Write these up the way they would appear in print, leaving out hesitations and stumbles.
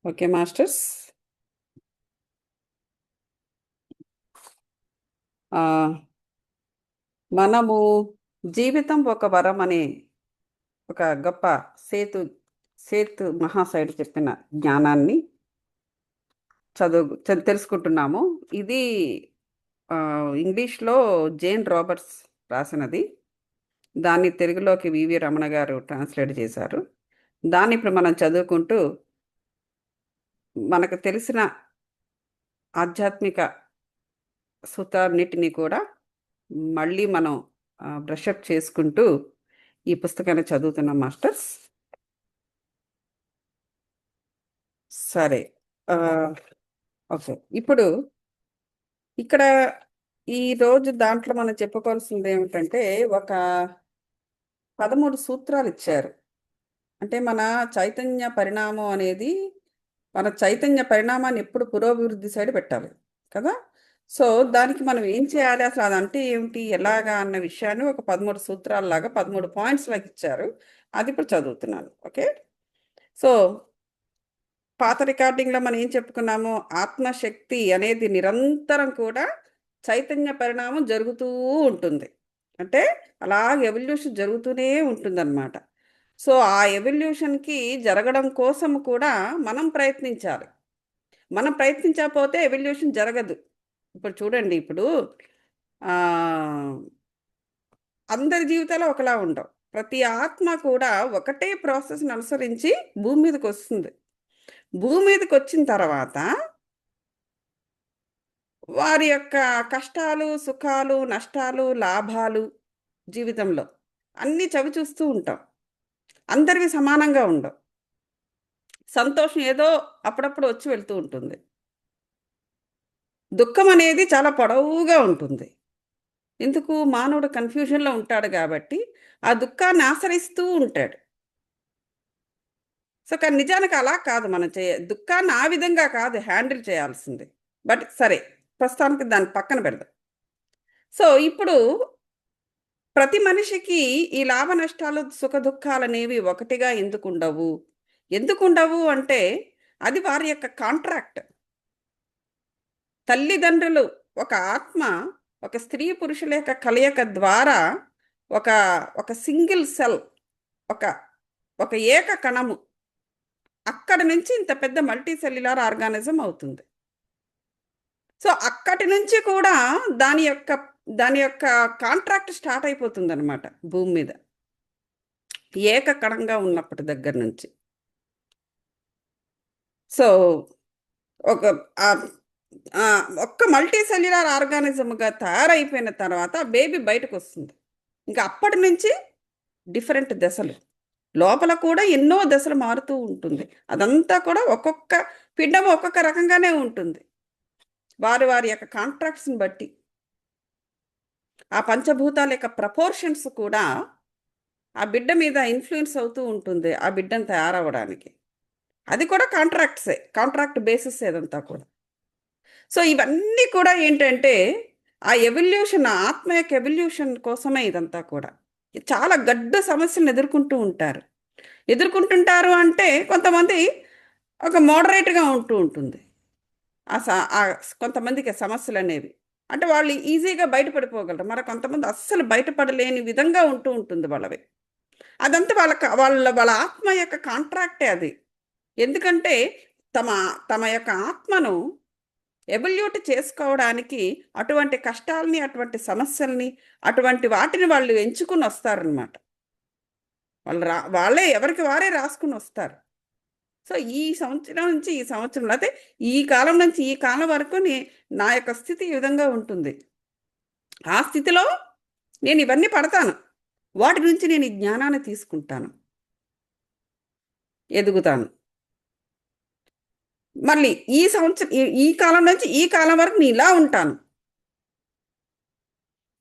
Okay masters. ఆ, మనము జీవితం ఒక వరం అనే ఒక గొప్ప సేతు సేతు మహాశయుడు చెప్పిన జ్ఞానాన్ని తెలుసుకుంటున్నాము. ఇది ఆ, ఇంగ్లీష్లో జేన్ రాబర్ట్స్ రాసినది. దాన్ని తెలుగులోకి రమణ గారు ట్రాన్స్లేట్ చేశారు. దాన్ని ఇప్పుడు మనం చదువుకుంటూ మనకు తెలిసిన ఆధ్యాత్మిక సూత్రాన్నిటినీ కూడా మళ్ళీ మనం బ్రషప్ చేసుకుంటూ ఈ పుస్తకాన్ని చదువుతున్నాం మాస్టర్స్. సరే. ఆ, ఓకే. ఇప్పుడు ఇక్కడ ఈ రోజు దాంట్లో మనం చెప్పుకోవాల్సింది ఏమిటంటే ఒక 13 సూత్రాలు ఇచ్చారు. అంటే మన చైతన్య పరిణామం అనేది మన చైతన్య పరిణామాన్ని ఎప్పుడు పురోభివృద్ధి సైడ్ పెట్టాలి కదా. సో దానికి మనం ఏం చేయాలి, అసలు అదంటే ఏమిటి, ఎలాగా అన్న విషయాన్ని ఒక 13 సూత్రాలలాగా 13 పాయింట్స్ లాగా ఇచ్చారు. అది ఇప్పుడు చదువుతున్నాను. ఓకే. సో పాత రికార్డింగ్లో మనం ఏం చెప్పుకున్నాము, ఆత్మశక్తి అనేది నిరంతరం కూడా చైతన్య పరిణామం జరుగుతూ ఉంటుంది. అంటే అలా ఎవల్యూషన్ జరుగుతూనే ఉంటుందన్నమాట. సో ఆ ఎవల్యూషన్కి జరగడం కోసం కూడా మనం ప్రయత్నించాలి. మనం ప్రయత్నించకపోతే ఎవల్యూషన్ జరగదు. ఇప్పుడు చూడండి, ఇప్పుడు ఆ, అందరి జీవితాలు ఒకలా ఉండవు. ప్రతి ఆత్మ కూడా ఒకటే ప్రాసెస్ని అనుసరించి భూమి మీదకి వస్తుంది. భూమి మీదకి వచ్చిన తర్వాత వారి యొక్క కష్టాలు, సుఖాలు, నష్టాలు, లాభాలు జీవితంలో అన్నీ చవి చూస్తూ ఉంటాం. అందరివి సమానంగా ఉండవు. సంతోషం ఏదో అప్పుడప్పుడు వచ్చి వెళ్తూ ఉంటుంది. దుఃఖం అనేది చాలా పొడవుగా ఉంటుంది. ఎందుకు, మానవుడు కన్ఫ్యూజన్లో ఉంటాడు కాబట్టి ఆ దుఃఖాన్ని ఆశ్రయిస్తూ ఉంటాడు. సో కానీ నిజానికి అలా కాదు. మనం దుఃఖాన్ని ఆ విధంగా కాదు హ్యాండిల్ చేయాల్సింది. బట్ సరే, ప్రస్తుతానికి దాన్ని పక్కన పెడదాం. సో ఇప్పుడు ప్రతి మనిషికి ఈ లాభ నష్టాలు, సుఖ దుఃఖాలు అనేవి ఒకటిగా ఎందుకు ఉండవు అంటే అది వారి యొక్క కాంట్రాక్ట్. తల్లిదండ్రులు, ఒక ఆత్మ, ఒక స్త్రీ పురుషుల యొక్క కలయిక ద్వారా ఒక ఒక సింగిల్ సెల్, ఒక ఒక ఏక కణము అక్కడి నుంచి ఇంత పెద్ద మల్టీ సెల్యులార్ ఆర్గానిజం అవుతుంది. సో అక్కడి నుంచి కూడా దాని యొక్క కాంట్రాక్ట్ స్టార్ట్ అయిపోతుంది అనమాట భూమి మీద, ఏకకణంగా ఉన్నప్పటి దగ్గర నుంచి. సో ఒక ఒక్క మల్టీ సెల్యులార్ ఆర్గానిజంగా తయారైపోయిన తర్వాత బేబీ బయటకు వస్తుంది. ఇంకా అప్పటి నుంచి డిఫరెంట్ దశలు, లోపల కూడా ఎన్నో దశలు మారుతూ ఉంటుంది. అదంతా కూడా ఒక్కొక్క పిండం ఒక్కొక్క రకంగానే ఉంటుంది, వారి వారి యొక్క కాంట్రాక్ట్స్ని బట్టి. ఆ పంచభూతాల యొక్క ప్రపోర్షన్స్ కూడా ఆ బిడ్డ మీద ఇన్ఫ్లుయెన్స్ అవుతూ ఉంటుంది, ఆ బిడ్డను తయారవ్వడానికి. అది కూడా కాంట్రాక్ట్ బేసిస్ ఏదంతా కూడా. సో ఇవన్నీ కూడా ఏంటంటే ఆ ఎవల్యూషన్, ఆత్మ యొక్క ఎవల్యూషన్ కోసమే ఇదంతా కూడా. చాలా గడ్డ సమస్యలను ఎదుర్కొంటుంటారు అంటే కొంతమంది ఒక మోడరేట్గా ఉంటుంది. ఆ కొంతమందికి సమస్యలు అనేవి అంటే వాళ్ళు ఈజీగా బయటపడిపోగలరు. మరి కొంతమంది అస్సలు బయటపడలేని విధంగా ఉంటుంది వాళ్ళవి. అదంతా వాళ్ళ ఆత్మ యొక్క కాంట్రాక్టే అది. ఎందుకంటే తమ తమ యొక్క ఆత్మను ఎవల్యూట్ చేసుకోవడానికి అటువంటి కష్టాలని, అటువంటి సమస్యల్ని, అటువంటి వాటిని వాళ్ళు ఎంచుకుని వస్తారనమాట. వాళ్ళే ఎవరికి వారే రాసుకుని వస్తారు. సో ఈ సంవత్సరం నుంచి ఈ సంవత్సరంలో అయితే ఈ కాలం నుంచి ఈ కాలం వరకు నా యొక్క స్థితి ఈ విధంగా ఉంటుంది. ఆ స్థితిలో నేను ఇవన్నీ పడతాను. వాటి నుంచి నేను ఈ జ్ఞానాన్ని తీసుకుంటాను, ఎదుగుతాను. మళ్ళీ ఈ సంవత్సరం ఈ కాలం నుంచి ఈ కాలం వరకు నేను ఇలా ఉంటాను.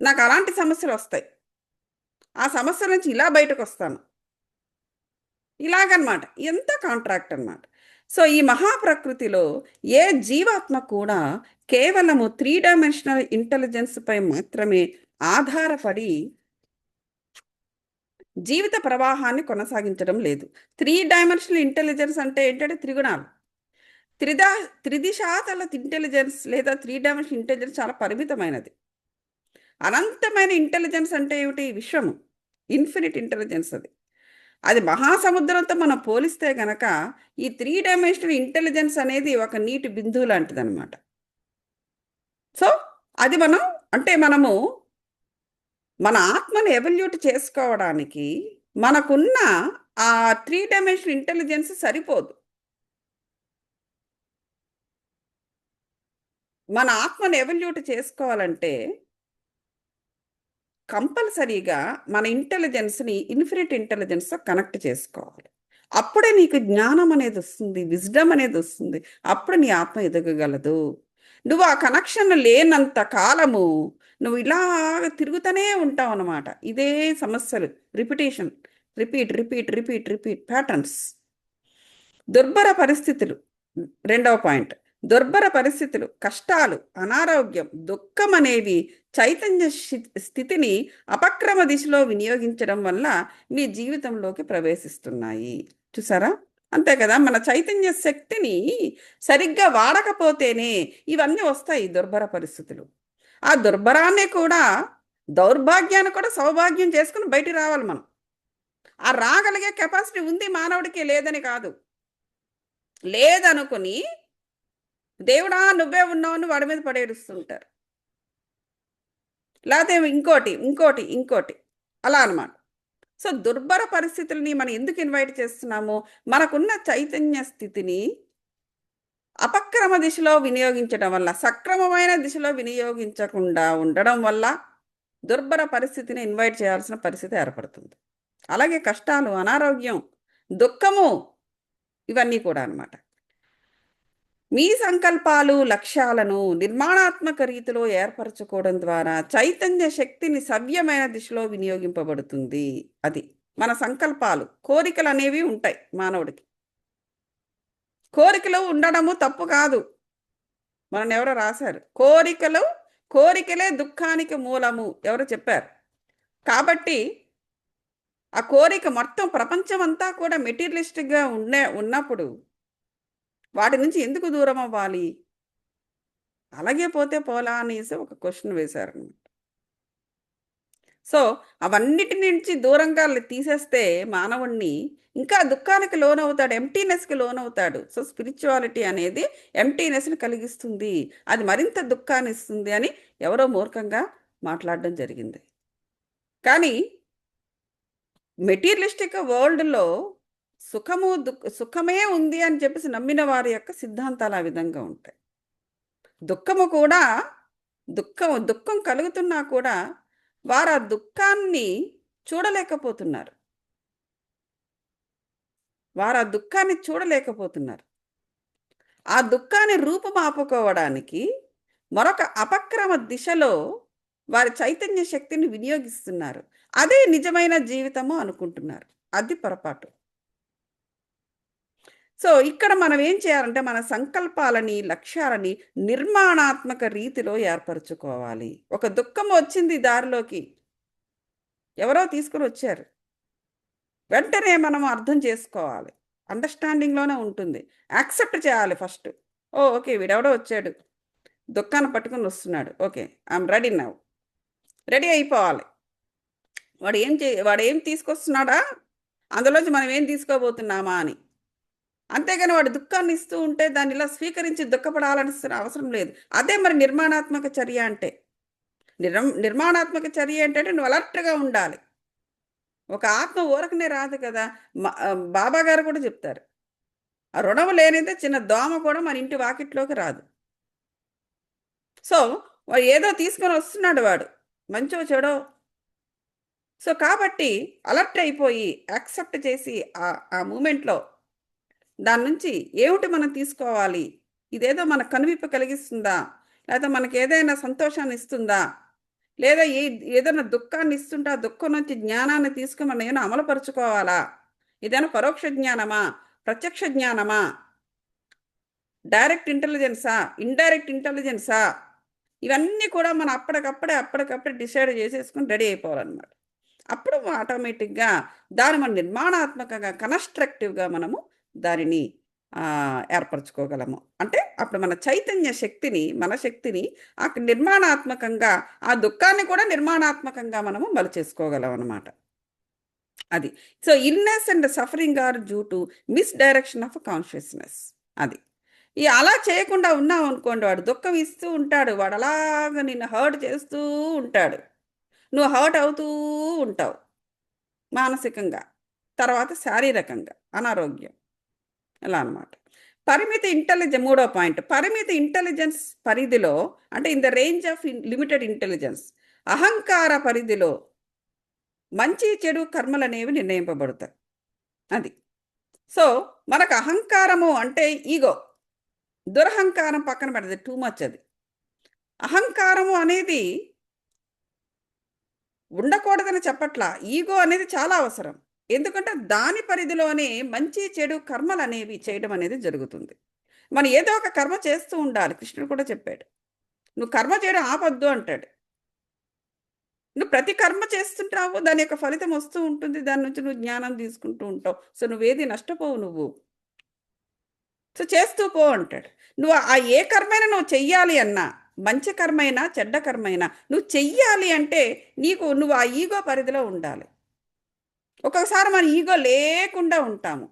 నాకు అలాంటి సమస్యలు వస్తాయి, ఆ సమస్య నుంచి ఇలా బయటకు వస్తాను. ఇలాగనమాట, ఎంత కాంట్రాక్ట్ అన్నమాట. సో ఈ మహాప్రకృతిలో ఏ జీవాత్మ కూడా కేవలము 3 డైమెన్షనల్ ఇంటెలిజెన్స్ పై మాత్రమే ఆధారపడి జీవిత ప్రవాహాన్ని కొనసాగించడం లేదు. 3 డైమెన్షనల్ ఇంటెలిజెన్స్ అంటే ఏంటంటే త్రిగుణాలు. త్రిదిశాతల ఇంటెలిజెన్స్ లేదా 3 డైమెన్షన్ ఇంటెలిజెన్స్ చాలా పరిమితమైనది. అనంతమైన ఇంటెలిజెన్స్ అంటే ఏమిటి? విశ్వము, ఇన్ఫినిట్ ఇంటెలిజెన్స్ అది. అది మహాసముద్రంతో మనం పోలిస్తే గనక ఈ 3 డైమెన్షనల్ ఇంటెలిజెన్స్ అనేది ఒక నీటి బిందువు లాంటిదన్నమాట. సో అది మనము మన ఆత్మను ఎవల్యూట్ చేసుకోవడానికి మనకున్న ఆ 3 డైమెన్షనల్ ఇంటెలిజెన్స్ సరిపోదు. మన ఆత్మను ఎవల్యూట్ చేసుకోవాలంటే కంపల్సరీగా మన ఇంటెలిజెన్స్ని ఇన్ఫినిట్ ఇంటెలిజెన్స్తో కనెక్ట్ చేసుకోవాలి. అప్పుడే నీకు జ్ఞానం అనేది వస్తుంది, విజ్డమ్ అనేది వస్తుంది. అప్పుడు నీ ఆత్మ ఎదగగలదు. నువ్వు ఆ కనెక్షన్ లేనంత కాలము నువ్వు ఇలాగ తిరుగుతూనే ఉంటావు అన్నమాట. ఇదే సమస్యలు, repetition, repeat repeat repeat repeat patterns. దుర్భర పరిస్థితులు, రెండవ పాయింట్. దుర్భర పరిస్థితులు, కష్టాలు, అనారోగ్యం, దుఃఖం అనేవి చైతన్య స్థితిని అపక్రమ దిశలో వినియోగించడం వల్ల మీ జీవితంలోకి ప్రవేశిస్తున్నాయి. చూసారా? అంతే కదా, మన చైతన్య శక్తిని సరిగ్గా వాడకపోతేనే ఇవన్నీ వస్తాయి, దుర్భర పరిస్థితులు. ఆ దుర్భరాన్ని కూడా, దౌర్భాగ్యాన్ని కూడా సౌభాగ్యం చేసుకుని బయటికి రావాలి మనం. ఆ రాగలిగే కెపాసిటీ ఉంది మానవుడికి, లేదని కాదు. లేదనుకుని దేవుడా నువ్వే ఉన్నావు వాడి మీద పడేడుస్తుంటారు. లేకపోతే ఇంకోటి ఇంకోటి ఇంకోటి అలా అనమాట. సో దుర్భర పరిస్థితుల్ని మనం ఎందుకు ఇన్వైట్ చేస్తున్నాము? మనకున్న చైతన్య స్థితిని అపక్రమ దిశలో వినియోగించడం వల్ల, సక్రమమైన దిశలో వినియోగించకుండా ఉండడం వల్ల దుర్భర పరిస్థితిని ఇన్వైట్ చేయాల్సిన పరిస్థితి ఏర్పడుతుంది. అలాగే కష్టాలు, అనారోగ్యం, దుఃఖము, ఇవన్నీ కూడా అన్నమాట. మీ సంకల్పాలు, లక్ష్యాలను నిర్మాణాత్మక రీతిలో ఏర్పరచుకోవడం ద్వారా చైతన్య శక్తిని సవ్యమైన దిశలో వినియోగింపబడుతుంది. అది మన సంకల్పాలు, కోరికలు అనేవి ఉంటాయి మానవుడికి. కోరికలు ఉండడము తప్పు కాదు. మనం ఎవరో రాశారు, కోరికలే దుఃఖానికి మూలము ఎవరో చెప్పారు. కాబట్టి ఆ కోరిక మొత్తం ప్రపంచం అంతా కూడా మెటీరియలిస్టిక్గా ఉన్నప్పుడు వాటి నుంచి ఎందుకు దూరం అవ్వాలి? అలాగే పోతే పోలా అనేసి ఒక క్వశ్చన్ వేశారు. సో అవన్నిటి నుంచి దూరంగా తీసేస్తే మానవుణ్ణి ఇంకా దుఃఖానికి లోనవుతాడు, ఎంప్టీనెస్కి లోనవుతాడు. సో స్పిరిచువాలిటీ అనేది ఎంప్టీనెస్ని కలిగిస్తుంది, అది మరింత దుఃఖాన్ని ఇస్తుంది అని ఎవరో మూర్ఖంగా మాట్లాడడం జరిగింది. కానీ మెటీరియలిస్టిక్ వరల్డ్లో సుఖమే ఉంది అని చెప్పేసి నమ్మిన వారి యొక్క సిద్ధాంతాలు ఆ విధంగా ఉంటాయి. దుఃఖము కూడా, దుఃఖం కలుగుతున్నా కూడా వారు ఆ దుఃఖాన్ని చూడలేకపోతున్నారు. ఆ దుఃఖాన్ని రూపుమాపుకోవడానికి మరొక అపక్రమ దిశలో వారి చైతన్య శక్తిని వినియోగిస్తున్నారు. అదే నిజమైన జీవితము అనుకుంటున్నారు. అది పొరపాటు. సో ఇక్కడ మనం ఏం చేయాలంటే మన సంకల్పాలని, లక్ష్యాలని నిర్మాణాత్మక రీతిలో ఏర్పరచుకోవాలి. ఒక దుఃఖం వచ్చింది దారిలోకి, ఎవరో తీసుకుని వచ్చారు, వెంటనే మనం అర్థం చేసుకోవాలి. అండర్స్టాండింగ్లోనే ఉంటుంది. యాక్సెప్ట్ చేయాలి ఫస్ట్. ఓకే వీడెవడో వచ్చాడు, దుఃఖాన్ని పట్టుకుని వస్తున్నాడు, okay I'm ready now. Ready అయిపోవాలి. వాడు ఏం తీసుకొస్తున్నాడా, అందులోంచి మనం ఏం తీసుకోబోతున్నామా అని. అంతేగాని వాడు దుఃఖాన్ని ఇస్తూ ఉంటే దాన్ని ఇలా స్వీకరించి దుఃఖపడాలని అవసరం లేదు. అదే మరి నిర్మాణాత్మక చర్య అంటే. నిర్మాణాత్మక చర్య ఏంటంటే నువ్వు అలర్ట్గా ఉండాలి. ఒక ఆత్మ ఊరకనే రాదు కదా. బాబా గారు కూడా చెప్తారు, ఆ రుణం లేనిదే చిన్న దోమ కూడా మన ఇంటి వాకిట్లోకి రాదు. సో వాడు ఏదో తీసుకొని వస్తున్నాడు, వాడు మంచో చెడో. సో కాబట్టి అలర్ట్ అయిపోయి యాక్సెప్ట్ చేసి ఆ మూమెంట్లో దాని నుంచి ఏమిటి మనం తీసుకోవాలి, ఇదేదో మన కనువిప్పు కలిగిస్తుందా, లేదా మనకి ఏదైనా సంతోషాన్ని ఇస్తుందా, లేదా ఏదైనా దుఃఖాన్ని ఇస్తుంటే ఆ దుఃఖం నుంచి జ్ఞానాన్ని తీసుకుని మనం ఏమైనా అమలుపరుచుకోవాలా, ఇదైనా పరోక్ష జ్ఞానమా, ప్రత్యక్ష జ్ఞానమా, డైరెక్ట్ ఇంటెలిజెన్సా, ఇండైరెక్ట్ ఇంటెలిజెన్సా, ఇవన్నీ కూడా మనం అప్పటికప్పుడే డిసైడ్ చేసేసుకుని రెడీ అయిపోవాలన్నమాట. అప్పుడు ఆటోమేటిక్గా దాన్ని మనం నిర్మాణాత్మకంగా, కన్స్ట్రక్టివ్గా మనము దానిని ఏర్పరచుకోగలము. అంటే అప్పుడు మన చైతన్య శక్తిని, మన శక్తిని నిర్మాణాత్మకంగా, ఆ దుఃఖాన్ని కూడా నిర్మాణాత్మకంగా మనము మలుచేసుకోగలం అనమాట. అది. So, illness and suffering are due to misdirection of consciousness. అది. అలా చేయకుండా ఉన్నావనుకోండి, వాడు దుఃఖం ఇస్తూ ఉంటాడు. వాడు అలాగా నిన్ను హర్ట్ చేస్తూ ఉంటాడు. నువ్వు హర్ట్ అవుతూ ఉంటావు మానసికంగా. తర్వాత శారీరకంగా అనారోగ్యం. ఇలా అనమాట. మూడో పాయింట్. పరిమిత ఇంటెలిజెన్స్ పరిధిలో, అంటే in the range of limited intelligence, అహంకార పరిధిలో మంచి చెడు కర్మలనేవి నిర్ణయింపబడతాయి. అది. సో, మనకు అహంకారము అంటే ఈగో. దురహంకారం పక్కన పెడది. టూ మచ్ అది. అహంకారము అనేది ఉండకూడదని చెప్పట్లా. ఈగో అనేది చాలా అవసరం. ఎందుకంటే దాని పరిధిలోనే మంచి చెడు కర్మలనేవి చేయడం అనేది జరుగుతుంది. మనం ఏదో ఒక కర్మ చేస్తూ ఉండాలి. కృష్ణుడు కూడా చెప్పాడు. నువ్వు కర్మ చేయడం ఆపొద్దు అంటాడు. నువ్వు ప్రతి కర్మ చేస్తుంటావు. దాని యొక్క ఫలితం వస్తూ ఉంటుంది. దాని నుంచి నువ్వు జ్ఞానం తీసుకుంటూ ఉంటావు. సో, నువ్వేది నష్టపోవు నువ్వు. సో, చేస్తూ పో అంటాడు. నువ్వు ఏ కర్మైనా నువ్వు చెయ్యాలి అన్నా, మంచి కర్మైనా, చెడ్డ కర్మైనా నువ్వు చెయ్యాలి అంటే నువ్వు ఆ ఈగో పరిధిలో ఉండాలి. ఒక్కొక్కసారి మన ఈగో లేకుండా ఉంటాము.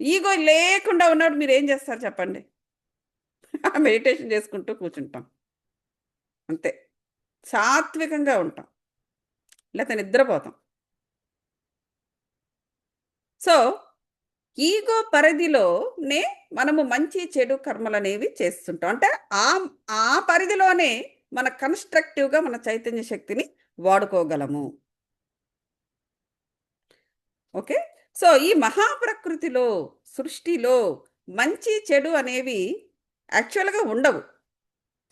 ఈగో లేకుండా ఉన్నప్పుడు మీరేం చేస్తారు చెప్పండి? మెడిటేషన్ చేసుకుంటూ కూర్చుంటాం. అంతే. సాత్వికంగా ఉంటాం. లేతే నిద్రపోతాం. సో, ఈగో పరిధిలోనే మనము మంచి చెడు కర్మలనేవి చేస్తుంటాం. అంటే ఆ ఆ పరిధిలోనే మన కన్‌స్ట్రక్టివ్‌గా మన చైతన్య శక్తిని వాడుకోగలము. ఓకే. సో, ఈ మహాప్రకృతిలో, సృష్టిలో మంచి చెడు అనేవి యాక్చువల్‌గా ఉండవు.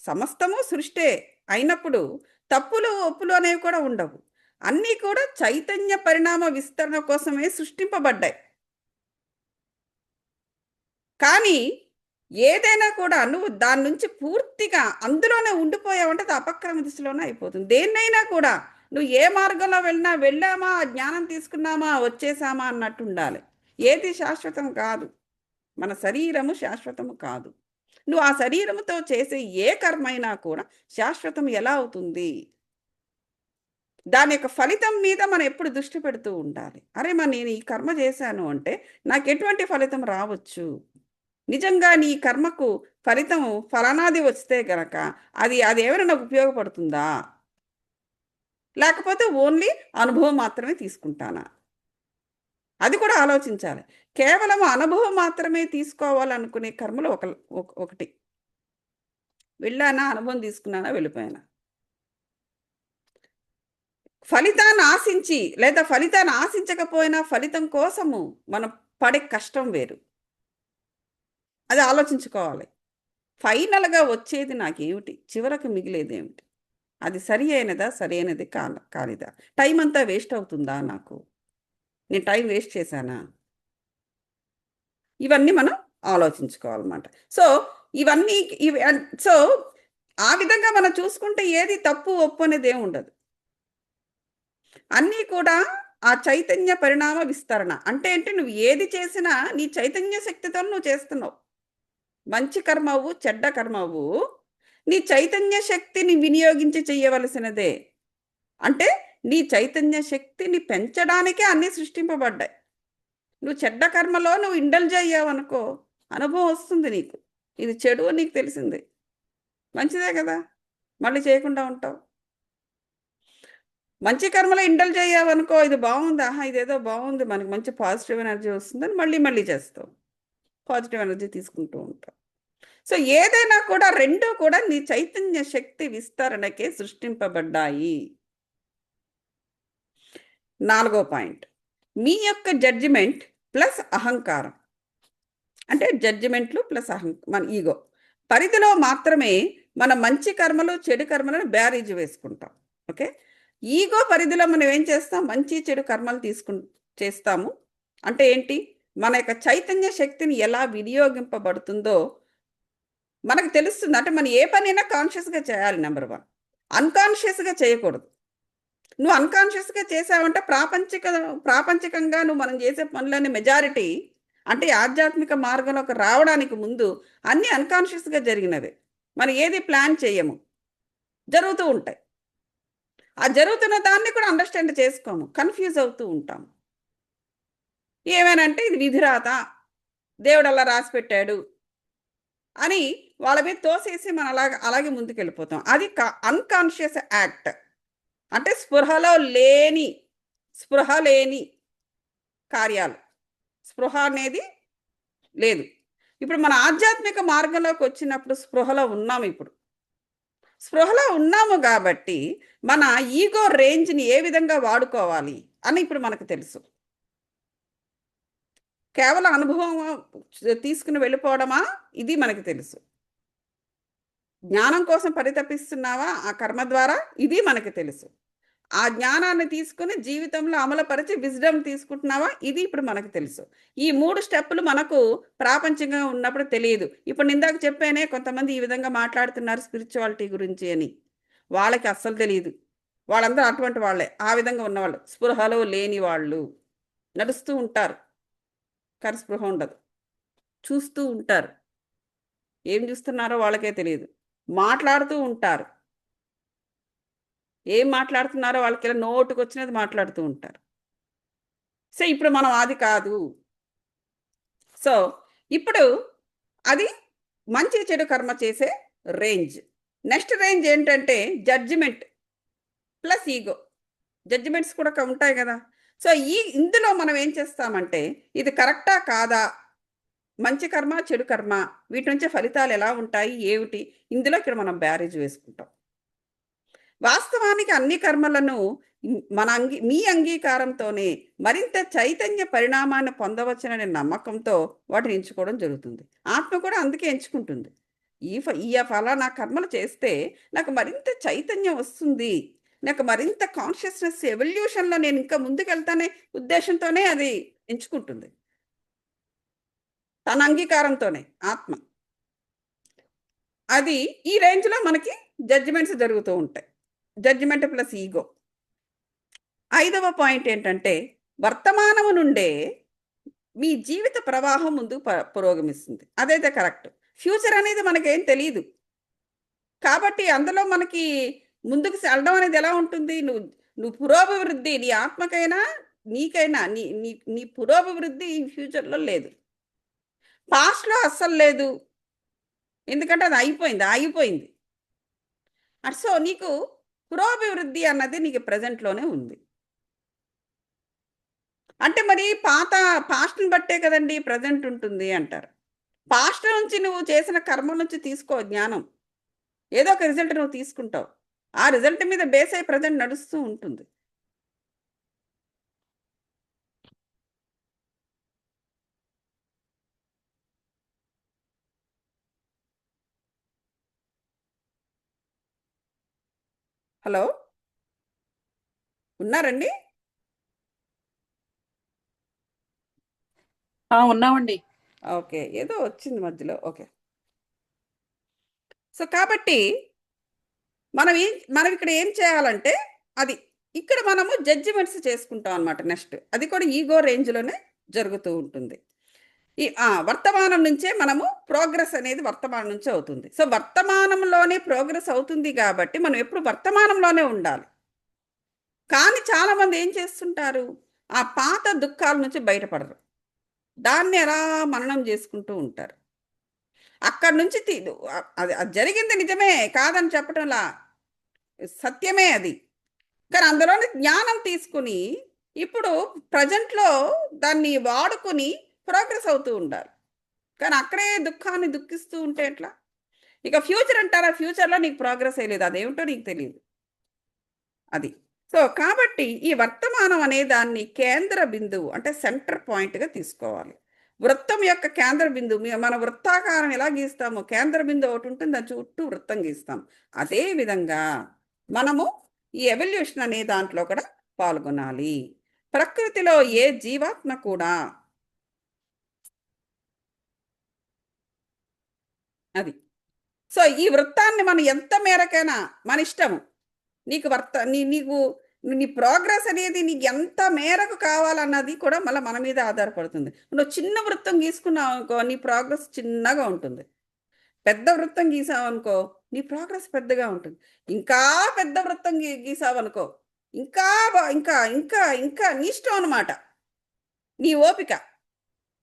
సమస్తము సృష్టే అయినప్పుడు తప్పులు, ఒప్పులు అనేవి కూడా ఉండవు. అన్నీ కూడా చైతన్య పరిణామ విస్తరణ కోసమే సృష్టింపబడ్డాయి. కానీ ఏదైనా కూడా నువ్వు దాని నుంచి పూర్తిగా అందులోనే ఉండిపోయావంటే అది అపక్రమ దిశలోనే అయిపోతుంది. దేన్నైనా కూడా నువ్వు ఏ మార్గంలో వెళ్ళామా, జ్ఞానం తీసుకున్నామా, వచ్చేసామా అన్నట్టు ఉండాలి. ఏది శాశ్వతం కాదు. మన శరీరము శాశ్వతము కాదు. నువ్వు ఆ శరీరముతో చేసే ఏ కర్మైనా కూడా శాశ్వతం ఎలా అవుతుంది? దాని యొక్క ఫలితం మీద మనం ఎప్పుడు దృష్టి పెడుతూ ఉండాలి. అరే! నేను ఈ కర్మ చేశాను అంటే నాకెటువంటి ఫలితం రావచ్చు? నిజంగా నీ కర్మకు ఫలితం ఫలానాది వస్తే గనక అదేమైనా నాకు ఉపయోగపడుతుందా? లేకపోతే ఓన్లీ అనుభవం మాత్రమే తీసుకుంటానా? అది కూడా ఆలోచించాలి. కేవలం అనుభవం మాత్రమే తీసుకోవాలనుకునే కర్మలు ఒకటి. వెళ్ళానా, అనుభవం తీసుకున్నానా, వెళ్ళిపోయానా. ఫలితాన్ని ఆశించి లేదా ఫలితాన్ని ఆశించకపోయినా ఫలితం కోసము మనం పడే కష్టం వేరు. అది ఆలోచించుకోవాలి. ఫైనల్‌గా వచ్చేది నాకేమిటి? చివరకు మిగిలేదేమిటి? అది సరి అయినదా? సరైనది కానిదా? టైం అంతా వేస్ట్ అవుతుందా నాకు? నేను టైం వేస్ట్ చేశానా? ఇవన్నీ మనం ఆలోచించుకోవాలన్నమాట. సో, ఇవన్నీ ఇవి అన్ సో, ఆ విధంగా మనం చూసుకుంటే ఏది తప్పు, ఒప్పు అనేదేముండదు. అన్నీ కూడా ఆ చైతన్య పరిణామ విస్తరణ. అంటే ఏంటి? నువ్వు ఏది చేసినా నీ చైతన్య శక్తితోని నువ్వు చేస్తున్నావు. మంచి కర్మ అవ్వు, చెడ్డ కర్మ అవ్వు, నీ చైతన్య శక్తిని వినియోగించి చెయ్యవలసినదే. అంటే నీ చైతన్య శక్తిని పెంచడానికే అన్నీ సృష్టింపబడ్డాయి. నువ్వు చెడ్డ కర్మలో నువ్వు ఇండల్జ్ అయ్యావనుకో, అనుభవం వస్తుంది నీకు. ఇది చెడు అని నీకు తెలిసింది. మంచిదే కదా! మళ్ళీ చేయకుండా ఉంటావు. మంచి కర్మలో ఇండల్జ్ అయ్యావనుకో, ఇది బావుంది. ఆహా! ఇదేదో బావుంది. మనకి మంచి పాజిటివ్ ఎనర్జీ వస్తుందని మళ్ళీ మళ్ళీ చేస్తావు. పాజిటివ్ ఎనర్జీ తీసుకుంటూ ఉంటావు. సో, ఏదైనా కూడా 2 కూడా నీ చైతన్య శక్తి విస్తరణకే సృష్టింపబడ్డాయి. నాలుగో పాయింట్. మీ యొక్క జడ్జిమెంట్ ప్లస్ అహంకారం. అంటే జడ్జిమెంట్లు ప్లస్ మన ఈగో. పరిధిలో మాత్రమే మన మంచి కర్మలు, చెడు కర్మలను బేరీజు వేసుకుంటాం. ఓకే. ఈగో పరిధిలో మనం ఏం చేస్తాం? మంచి, చెడు కర్మలు చేస్తాము. అంటే ఏంటి? మన యొక్క చైతన్య శక్తిని ఎలా వినియోగింపబడుతుందో మనకు తెలుస్తుంది. అంటే మనం ఏ పనైనా కాన్షియస్‌గా చేయాలి నంబర్ 1. అన్‌కాన్షియస్‌గా చేయకూడదు. నువ్వు అన్‌కాన్షియస్‌గా చేసావంటే ప్రాపంచికంగా మనం చేసే పనులన్నీ మెజారిటీ అంటే ఆధ్యాత్మిక మార్గంలోకి రావడానికి ముందు అన్నీ అన్కాన్షియస్గా జరిగినవే. మనం ఏది ప్లాన్ చేయము, జరుగుతూ ఉంటాయి. ఆ జరుగుతున్న దాన్ని కూడా అండర్స్టాండ్ చేసుకోము, కన్ఫ్యూజ్ అవుతూ ఉంటాం. ఏమేనంటే ఇది విధిరాత, దేవుడు అలా రాసి పెట్టాడు అని వాళ్ళ మీద తోసేసి మనం అలాగే ముందుకెళ్ళిపోతాం. అది అన్కాన్షియస్ యాక్ట్. అంటే స్పృహ లేని కార్యాలు. స్పృహ అనేది లేదు. ఇప్పుడు మన ఆధ్యాత్మిక మార్గంలోకి వచ్చినప్పుడు స్పృహలో ఉన్నాము ఇప్పుడు. స్పృహలో ఉన్నాము కాబట్టి మన ఈగో రేంజ్ని ఏ విధంగా వాడుకోవాలి అని ఇప్పుడు మనకు తెలుసు. కేవలం అనుభవం తీసుకుని వెళ్ళిపోవడమా, ఇది మనకు తెలుసు. జ్ఞానం కోసం పరితపిస్తున్నావా ఆ కర్మ ద్వారా, ఇది మనకు తెలుసు. ఆ జ్ఞానాన్ని తీసుకుని జీవితంలో అమలుపరిచి విజ్డమ్ తీసుకుంటున్నావా, ఇది ఇప్పుడు మనకు తెలుసు. ఈ 3 స్టెప్పులు మనకు ప్రాపంచికంగా ఉన్నప్పుడు తెలియదు. ఇప్పుడు ఇందాక చెప్పానే, కొంతమంది ఈ విధంగా మాట్లాడుతున్నారు స్పిరిచువాలిటీ గురించి అని. వాళ్ళకి అస్సలు తెలియదు. వాళ్ళందరూ అటువంటి వాళ్ళే, ఆ విధంగా ఉన్నవాళ్ళు, స్పృహలో లేని వాళ్ళు. నడుస్తూ ఉంటారు కానీ స్పృహ ఉండదు. చూస్తూ ఉంటారు, ఏం చూస్తున్నారో వాళ్ళకే తెలియదు. మాట్లాడుతూ ఉంటారు, ఏం మాట్లాడుతున్నారో వాళ్ళకి ఇలా నోటుకొచ్చినది మాట్లాడుతూ ఉంటారు. సో ఇప్పుడు మనం అది కాదు. సో ఇప్పుడు అది మంచి చెడు కర్మ చేసే రేంజ్. నెక్స్ట్ రేంజ్ ఏంటంటే జడ్జిమెంట్ ప్లస్ ఈగో. జడ్జిమెంట్స్ కూడా ఉంటాయి కదా. సో ఇందులో మనం ఏం చేస్తామంటే, ఇది కరెక్టా కాదా, మంచి కర్మ చెడు కర్మ, వీటి నుంచి ఫలితాలు ఎలా ఉంటాయి ఏమిటి, ఇందులో ఇక్కడ మనం బ్యారేజ్ వేసుకుంటాం. వాస్తవానికి అన్ని కర్మలను మన మీ అంగీకారంతోనే మరింత చైతన్య పరిణామాన్ని పొందవచ్చుననే నమ్మకంతో వాటిని ఎంచుకోవడం జరుగుతుంది. ఆత్మ కూడా అందుకే ఎంచుకుంటుంది. ఈ ఫలానా కర్మలు చేస్తే నాకు మరింత చైతన్యం వస్తుంది, నాకు మరింత కాన్షియస్నెస్ ఎవల్యూషన్లో నేను ఇంకా ముందుకెళ్తానే ఉద్దేశంతోనే అది ఎంచుకుంటుంది, తన అంగీకారంతోనే ఆత్మ. అది ఈ రేంజ్లో మనకి జడ్జిమెంట్స్ జరుగుతూ ఉంటాయి. Judgement plus ego. 5వ పాయింట్ ఏంటంటే, వర్తమానము నుండే మీ జీవిత ప్రవాహం ముందుకు పురోగమిస్తుంది. అదైతే కరెక్ట్. ఫ్యూచర్ అనేది మనకేం తెలీదు. కాబట్టి అందులో మనకి ముందుకు వెళ్ళడం అనేది ఎలా ఉంటుంది, నువ్వు నువ్వు పురోభివృద్ధి నీ ఆత్మకైనా నీకైనా నీ నీ నీ పురోభివృద్ధి ఈ ఫ్యూచర్లో లేదు, పాస్ట్లో అస్సలు లేదు. ఎందుకంటే అది అయిపోయింది, ఆగిపోయింది. సో నీకు పురోభివృద్ధి అన్నది నీకు ప్రజెంట్లోనే ఉంది. అంటే మరి పాస్ట్ని బట్టే కదండి ప్రజెంట్ ఉంటుంది అంటారు. పాస్ట్ నుంచి నువ్వు చేసిన కర్మ నుంచి తీసుకో జ్ఞానం, ఏదో ఒక రిజల్ట్ నువ్వు తీసుకుంటావు. ఆ రిజల్ట్ మీద బేస్ అయి ప్రజెంట్ నడుస్తూ ఉంటుంది. హలో, ఉన్నారండి? ఉన్నామండి. ఓకే, ఏదో వచ్చింది మధ్యలో. ఓకే. సో కాబట్టి మనం ఇక్కడ ఏం చేయాలంటే, అది ఇక్కడ మనము జడ్జిమెంట్స్ చేసుకుంటాం అనమాట. నెక్స్ట్ అది కూడా ఈగో రేంజ్లోనే జరుగుతూ ఉంటుంది. వర్తమానం నుంచే మనము ప్రోగ్రెస్ అనేది వర్తమానం నుంచే అవుతుంది. సో వర్తమానంలోనే ప్రోగ్రెస్ అవుతుంది కాబట్టి మనం ఎప్పుడు వర్తమానంలోనే ఉండాలి. కానీ చాలామంది ఏం చేస్తుంటారు, ఆ పాత దుఃఖాల నుంచి బయటపడరు, దాన్ని ఎలా మననం చేసుకుంటూ ఉంటారు. అక్కడి నుంచి అది అది జరిగింది నిజమే, కాదని చెప్పటంలా, సత్యమే అది. కానీ అందులోని జ్ఞానం తీసుకుని ఇప్పుడు ప్రజెంట్లో దాన్ని వాడుకుని ప్రోగ్రెస్ అవుతూ ఉండాలి. కానీ అక్కడే దుఃఖాన్ని దుఃఖిస్తూ ఉంటే ఎట్లా? ఇక ఫ్యూచర్ అంటారా, ఫ్యూచర్లో నీకు ప్రోగ్రెస్ అయ్యలేదు, అదేమిటో నీకు తెలియదు. అది. సో కాబట్టి ఈ వర్తమానం అనే దాన్ని కేంద్ర బిందువు అంటే సెంటర్ పాయింట్గా తీసుకోవాలి. వృత్తం యొక్క కేంద్ర బిందువు, మన వృత్తాకారం ఎలా గీస్తామో కేంద్ర బిందువు ఒకటి ఉంటుంది, దాని చుట్టూ వృత్తం గీస్తాం. అదే విధంగా మనము ఈ ఎవల్యూషన్ అనే దాంట్లో కూడా పాల్గొనాలి. ప్రకృతిలో ఏ జీవాత్మ కూడా అది. సో ఈ వృత్తాన్ని మనం ఎంత మేరకైనా మన ఇష్టము. నీకు నీ ప్రోగ్రెస్ అనేది నీకు ఎంత మేరకు కావాలన్నది కూడా మళ్ళీ మన మీద ఆధారపడుతుంది. నువ్వు చిన్న వృత్తం గీసుకున్నావు అనుకో, నీ ప్రోగ్రెస్ చిన్నగా ఉంటుంది. పెద్ద వృత్తం గీసావనుకో, నీ ప్రోగ్రెస్ పెద్దగా ఉంటుంది. ఇంకా పెద్ద వృత్తం గీసావనుకో, ఇంకా ఇంకా ఇంకా ఇంకా నీ ఇష్టం అనమాట, నీ ఓపిక.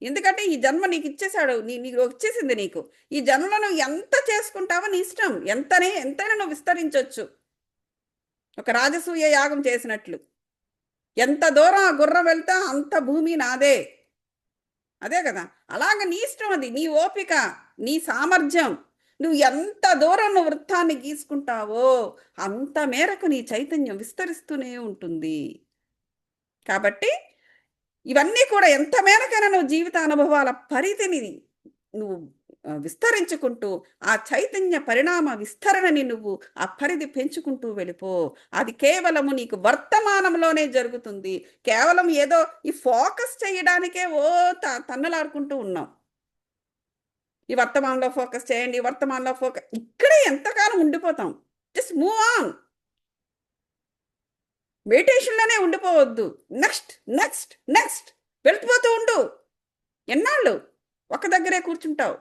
ఎందుకంటే ఈ జన్మ నీకు ఇచ్చేసాడు, నీకు వచ్చేసింది. నీకు ఈ జన్మలో నువ్వు ఎంత చేసుకుంటావో నీ ఇష్టం. ఎంతైనా నువ్వు విస్తరించవచ్చు, ఒక రాజసూయ యాగం చేసినట్లు. ఎంత దూరం ఆ గుర్రం వెళ్తా అంత భూమి నాదే, అదే కదా. అలాగ నీ ఇష్టం, అది నీ ఓపిక, నీ సామర్థ్యం. నువ్వు ఎంత దూరం నువ్వు వృత్తాన్ని గీసుకుంటావో అంత మేరకు నీ చైతన్యం విస్తరిస్తూనే ఉంటుంది. కాబట్టి ఇవన్నీ కూడా ఎంత మేరకైనా నువ్వు జీవిత అనుభవాల పరిధిని నువ్వు విస్తరించుకుంటూ ఆ చైతన్య పరిణామ విస్తరణని నువ్వు ఆ పరిధి పెంచుకుంటూ వెళ్ళిపో. అది కేవలము నీకు వర్తమానంలోనే జరుగుతుంది. కేవలం ఏదో ఈ ఫోకస్ చేయడానికే తన్నులాడుకుంటూ ఉన్నాం. ఈ వర్తమానంలో ఫోకస్ చేయండి, వర్తమానంలో ఫోకస్, ఇక్కడే ఎంతకాలం ఉండిపోతాం. Just move on. మెడిటేషన్లోనే ఉండిపోవద్దు. నెక్స్ట్ నెక్స్ట్ నెక్స్ట్ వెళ్ళిపోతూ ఉండు. ఎన్నాళ్ళు ఒక దగ్గరే కూర్చుంటావు?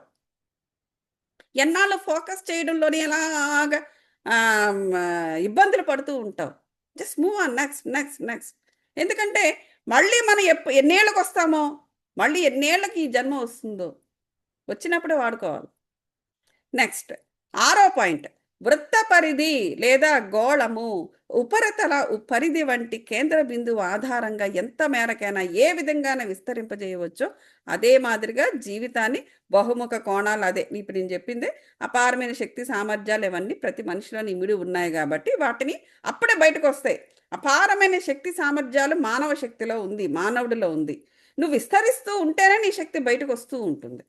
ఎన్నాళ్ళు ఫోకస్ చేయడంలోనే ఎలాగా ఇబ్బందులు పడుతూ ఉంటావు? Just move on, next next next. ఎందుకంటే మళ్ళీ మనం ఎన్నేళ్ళకి వస్తామో, మళ్ళీ ఎన్నేళ్ళకి ఈ జన్మ వస్తుందో, వచ్చినప్పుడే వాడుకోవాలి. నెక్స్ట్ 6వ పాయింట్, వృత్త పరిధి లేదా గోళము ఉపరితల పరిధి వంటి కేంద్ర బిందువు ఆధారంగా ఎంత మేరకైనా ఏ విధంగానే విస్తరింపజేయవచ్చో అదే మాదిరిగా జీవితాన్ని బహుముఖ కోణాలు, అదే ఇప్పుడు నేను చెప్పింది, అపారమైన శక్తి సామర్థ్యాలు ఇవన్నీ ప్రతి మనిషిలోని ఇమిడి ఉన్నాయి కాబట్టి వాటిని అప్పుడే బయటకు వస్తాయి. అపారమైన శక్తి సామర్థ్యాలు మానవ శక్తిలో ఉంది, మానవుడిలో ఉంది. నువ్వు విస్తరిస్తూ ఉంటేనే నీ శక్తి బయటకు వస్తూ ఉంటుంది.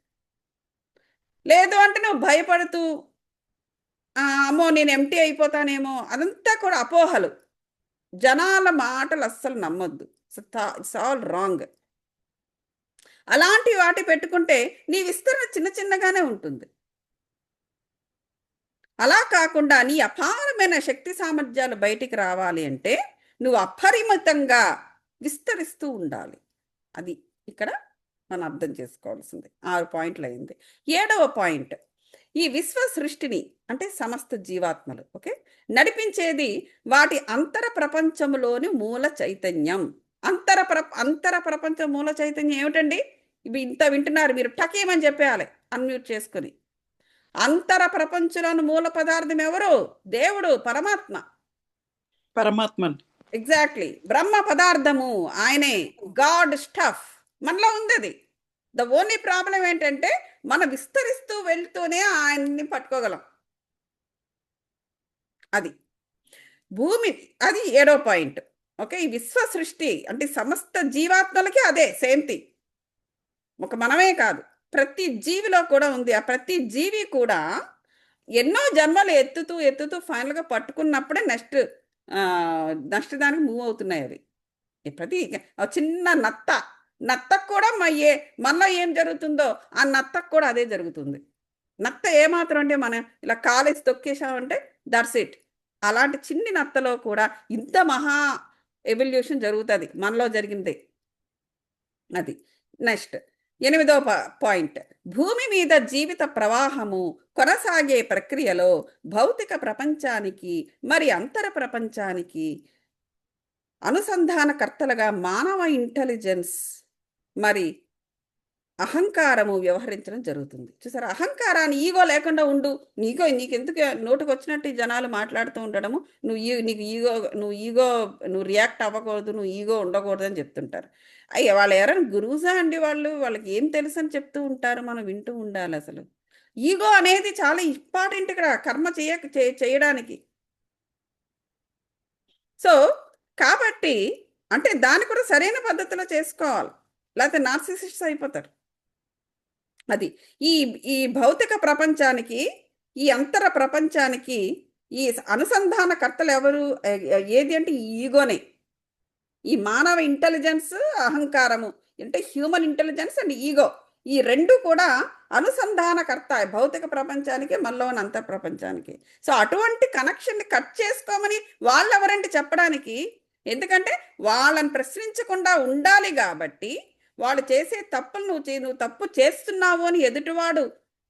లేదు అంటే నువ్వు భయపడుతూ అమ్మో నేను ఎంటీ అయిపోతానేమో, అదంతా కూడా అపోహలు. జనాల మాటలు అస్సలు నమ్మొద్దు. It's all wrong. అలాంటి వాటి పెట్టుకుంటే నీ విస్తరణ చిన్న చిన్నగానే ఉంటుంది. అలా కాకుండా నీ అపారమైన శక్తి సామర్థ్యాలు బయటికి రావాలి అంటే నువ్వు అపరిమితంగా విస్తరిస్తూ ఉండాలి. అది ఇక్కడ మనం అర్థం చేసుకోవాల్సింది. 6 పాయింట్లు అయింది. 7వ పాయింట్, ఈ విశ్వ సృష్టిని అంటే సమస్త జీవాత్మలు నడిపించేది వాటి అంతర ప్రపంచంలోని మూల చైతన్యం. అంతర ప్రపంచం మూల చైతన్యం ఏమిటండి? ఇవి ఇంత వింటున్నారు మీరు, టకేమని చెప్పేయాలి అన్మ్యూట్ చేసుకుని. అంతర ప్రపంచంలోని మూల పదార్థం ఎవరు? దేవుడు, పరమాత్మ. ఎగ్జాక్ట్లీ, బ్రహ్మ పదార్థము ఆయనే, గాడ్ స్టఫ్ మనలో ఉంది. అది ద ఓన్లీ ప్రాబ్లం ఏంటంటే మనం విస్తరిస్తూ వెళ్తూనే ఆయన్ని పట్టుకోగలం. అది భూమి, అది 7వ పాయింట్. ఈ విశ్వ సృష్టి అంటే సమస్త జీవాత్మలకి అదే సేమ్ థింగ్. ఒక మనమే కాదు, ప్రతి జీవిలో కూడా ఉంది. ఆ ప్రతి జీవి కూడా ఎన్నో జన్మలు ఎత్తుతూ ఫైనల్గా పట్టుకున్నప్పుడే నెక్స్ట్ దానికి మూవ్ అవుతున్నాయి. అవి ప్రతి చిన్న నత్తకు కూడా మనలో ఏం జరుగుతుందో ఆ నత్తకు కూడా అదే జరుగుతుంది. నత్త ఏమాత్రం అంటే మనం ఇలా కాలేసి తొక్కేసామంటే దట్స్ ఇట్. అలాంటి చిన్ని నత్తలో కూడా ఇంత మహా ఎవల్యూషన్ జరుగుతుంది, మనలో జరిగింది. అది నెక్స్ట్ 8వ పాయింట్, భూమి మీద జీవిత ప్రవాహము కొనసాగే ప్రక్రియలో భౌతిక ప్రపంచానికి మరి అంతర ప్రపంచానికి అనుసంధానకర్తలుగా మానవ ఇంటెలిజెన్స్ మరి అహంకారము వ్యవహరించడం జరుగుతుంది. చూసారా, అహంకారాన్ని, ఈగో లేకుండా ఉండు. నీకు ఎందుకు నోటుకు వచ్చినట్టు జనాలు మాట్లాడుతూ ఉండడము, నువ్వు రియాక్ట్ అవ్వకూడదు, నువ్వు ఈగో ఉండకూడదు అని చెప్తుంటారు. అయ్యా వాళ్ళు ఎవరైనా గురువుసా అండి? వాళ్ళకి ఏం తెలుసు అని చెప్తూ ఉంటారు, మనం వింటూ ఉండాలి. అసలు ఈగో అనేది చాలా ఇంపార్టెంట్ ఇక్కడ కర్మ చేయడానికి. సో కాబట్టి అంటే దాన్ని కూడా సరైన పద్ధతిలో చేసుకోవాలి, లేకపోతే నార్సిసిస్ట్స్ అయిపోతారు. అది ఈ భౌతిక ప్రపంచానికి, ఈ అంతర ప్రపంచానికి ఈ అనుసంధానకర్తలు ఎవరు? ఏది అంటే ఈగోనే. ఈ మానవ ఇంటెలిజెన్స్, అహంకారము అంటే హ్యూమన్ ఇంటెలిజెన్స్ అండ్ ఈగో, ఈ రెండు కూడా అనుసంధానకర్త భౌతిక ప్రపంచానికి, మనలోని అంతర ప్రపంచానికి. సో అటువంటి కనెక్షన్ని కట్ చేసుకోమని వాళ్ళు ఎవరంటే చెప్పడానికి? ఎందుకంటే వాళ్ళని ప్రశ్నించకుండా ఉండాలి కాబట్టి, వాళ్ళు చేసే తప్పులు నువ్వు తప్పు చేస్తున్నావు అని ఎదుటివాడు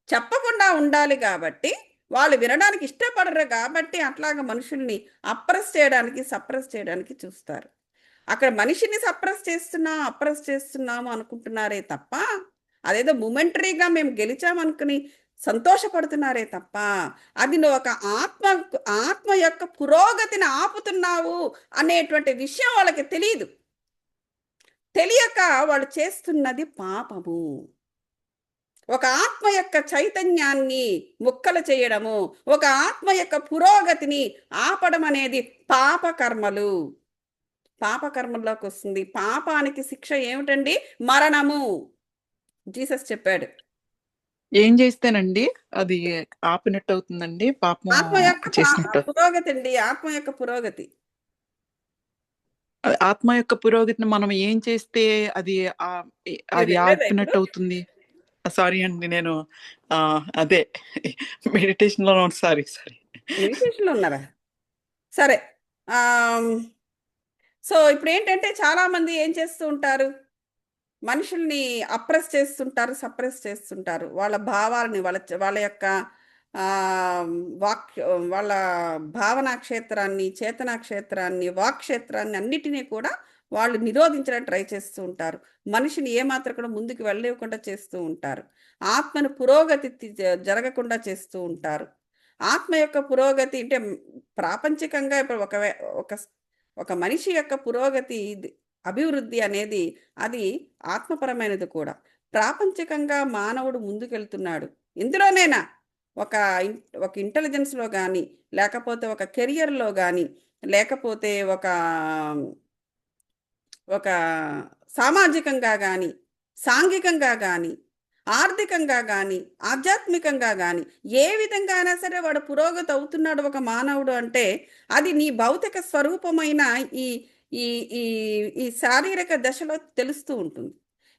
చెప్పకుండా ఉండాలి కాబట్టి, వాళ్ళు వినడానికి ఇష్టపడరు కాబట్టి అట్లాగా మనుషుల్ని సప్రెస్ చేయడానికి చూస్తారు. అక్కడ మనిషిని అప్రెస్ చేస్తున్నాము అనుకుంటున్నారే తప్ప, అదేదో మొమెంటరీగా మేము గెలిచామనుకుని సంతోషపడుతున్నారే తప్ప, అది నువ్వు ఒక ఆత్మ యొక్క పురోగతిని ఆపుతున్నావు అనేటువంటి విషయం వాళ్ళకి తెలియదు. తెలియక వాళ్ళు చేస్తున్నది పాపము. ఒక ఆత్మ యొక్క చైతన్యాన్ని ముక్కలు చేయడము, ఒక ఆత్మ యొక్క పురోగతిని ఆపడం అనేది పాపకర్మల్లోకి వస్తుంది. పాపానికి శిక్ష ఏమిటండి? మరణము. జీసస్ చెప్పాడు. ఏం చేస్తేనండి అది ఆపినట్టు అవుతుందండి? పాపం ఆత్మ యొక్క చేసినట్టు. పురోగతి అండి, ఆత్మ యొక్క పురోగతి. ఆత్మ యొక్క పురోగతిని మనం ఏం చేస్తే అది ఆపినట్టు అవుతుంది? సారీ అండి, నేను అదే మెడిటేషన్ లో మెడిటేషన్ లో ఉన్నారా? సరే. సో ఇప్పుడు ఏంటంటే చాలా మంది ఏం చేస్తూ ఉంటారు, మనుషుల్ని సప్రెస్ చేస్తుంటారు. వాళ్ళ భావాలని, వాళ్ళ యొక్క వాళ్ళ భావనా క్షేత్రాన్ని, చేతనా క్షేత్రాన్ని, వాక్ క్షేత్రాన్ని అన్నిటినీ కూడా వాళ్ళు నిరోధించడానికి ట్రై చేస్తూ ఉంటారు. మనిషిని ఏమాత్రం కూడా ముందుకు వెళ్ళలేకుండా చేస్తూ ఉంటారు. ఆత్మను పురోగతి జరగకుండా చేస్తూ ఉంటారు. ఆత్మ యొక్క పురోగతి అంటే ప్రాపంచికంగా ఇప్పుడు ఒక మనిషి యొక్క పురోగతి, అభివృద్ధి అనేది అది ఆత్మపరమైనది కూడా. ప్రాపంచికంగా మానవుడు ముందుకెళ్తున్నాడు. ఇందులోనైనా ఒక ఇంటెలిజెన్స్లో కానీ, లేకపోతే ఒక కెరియర్లో కానీ, లేకపోతే ఒక సామాజికంగా కానీ, సాంఘికంగా కానీ, ఆర్థికంగా కానీ, ఆధ్యాత్మికంగా కానీ, ఏ విధంగా అయినా సరే వాడు పురోగతి అవుతున్నాడు ఒక మానవుడు అంటే, అది నీ భౌతిక స్వరూపమైన ఈ ఈ ఈ ఈ శారీరక దశలో తెలుస్తూ ఉంటుంది.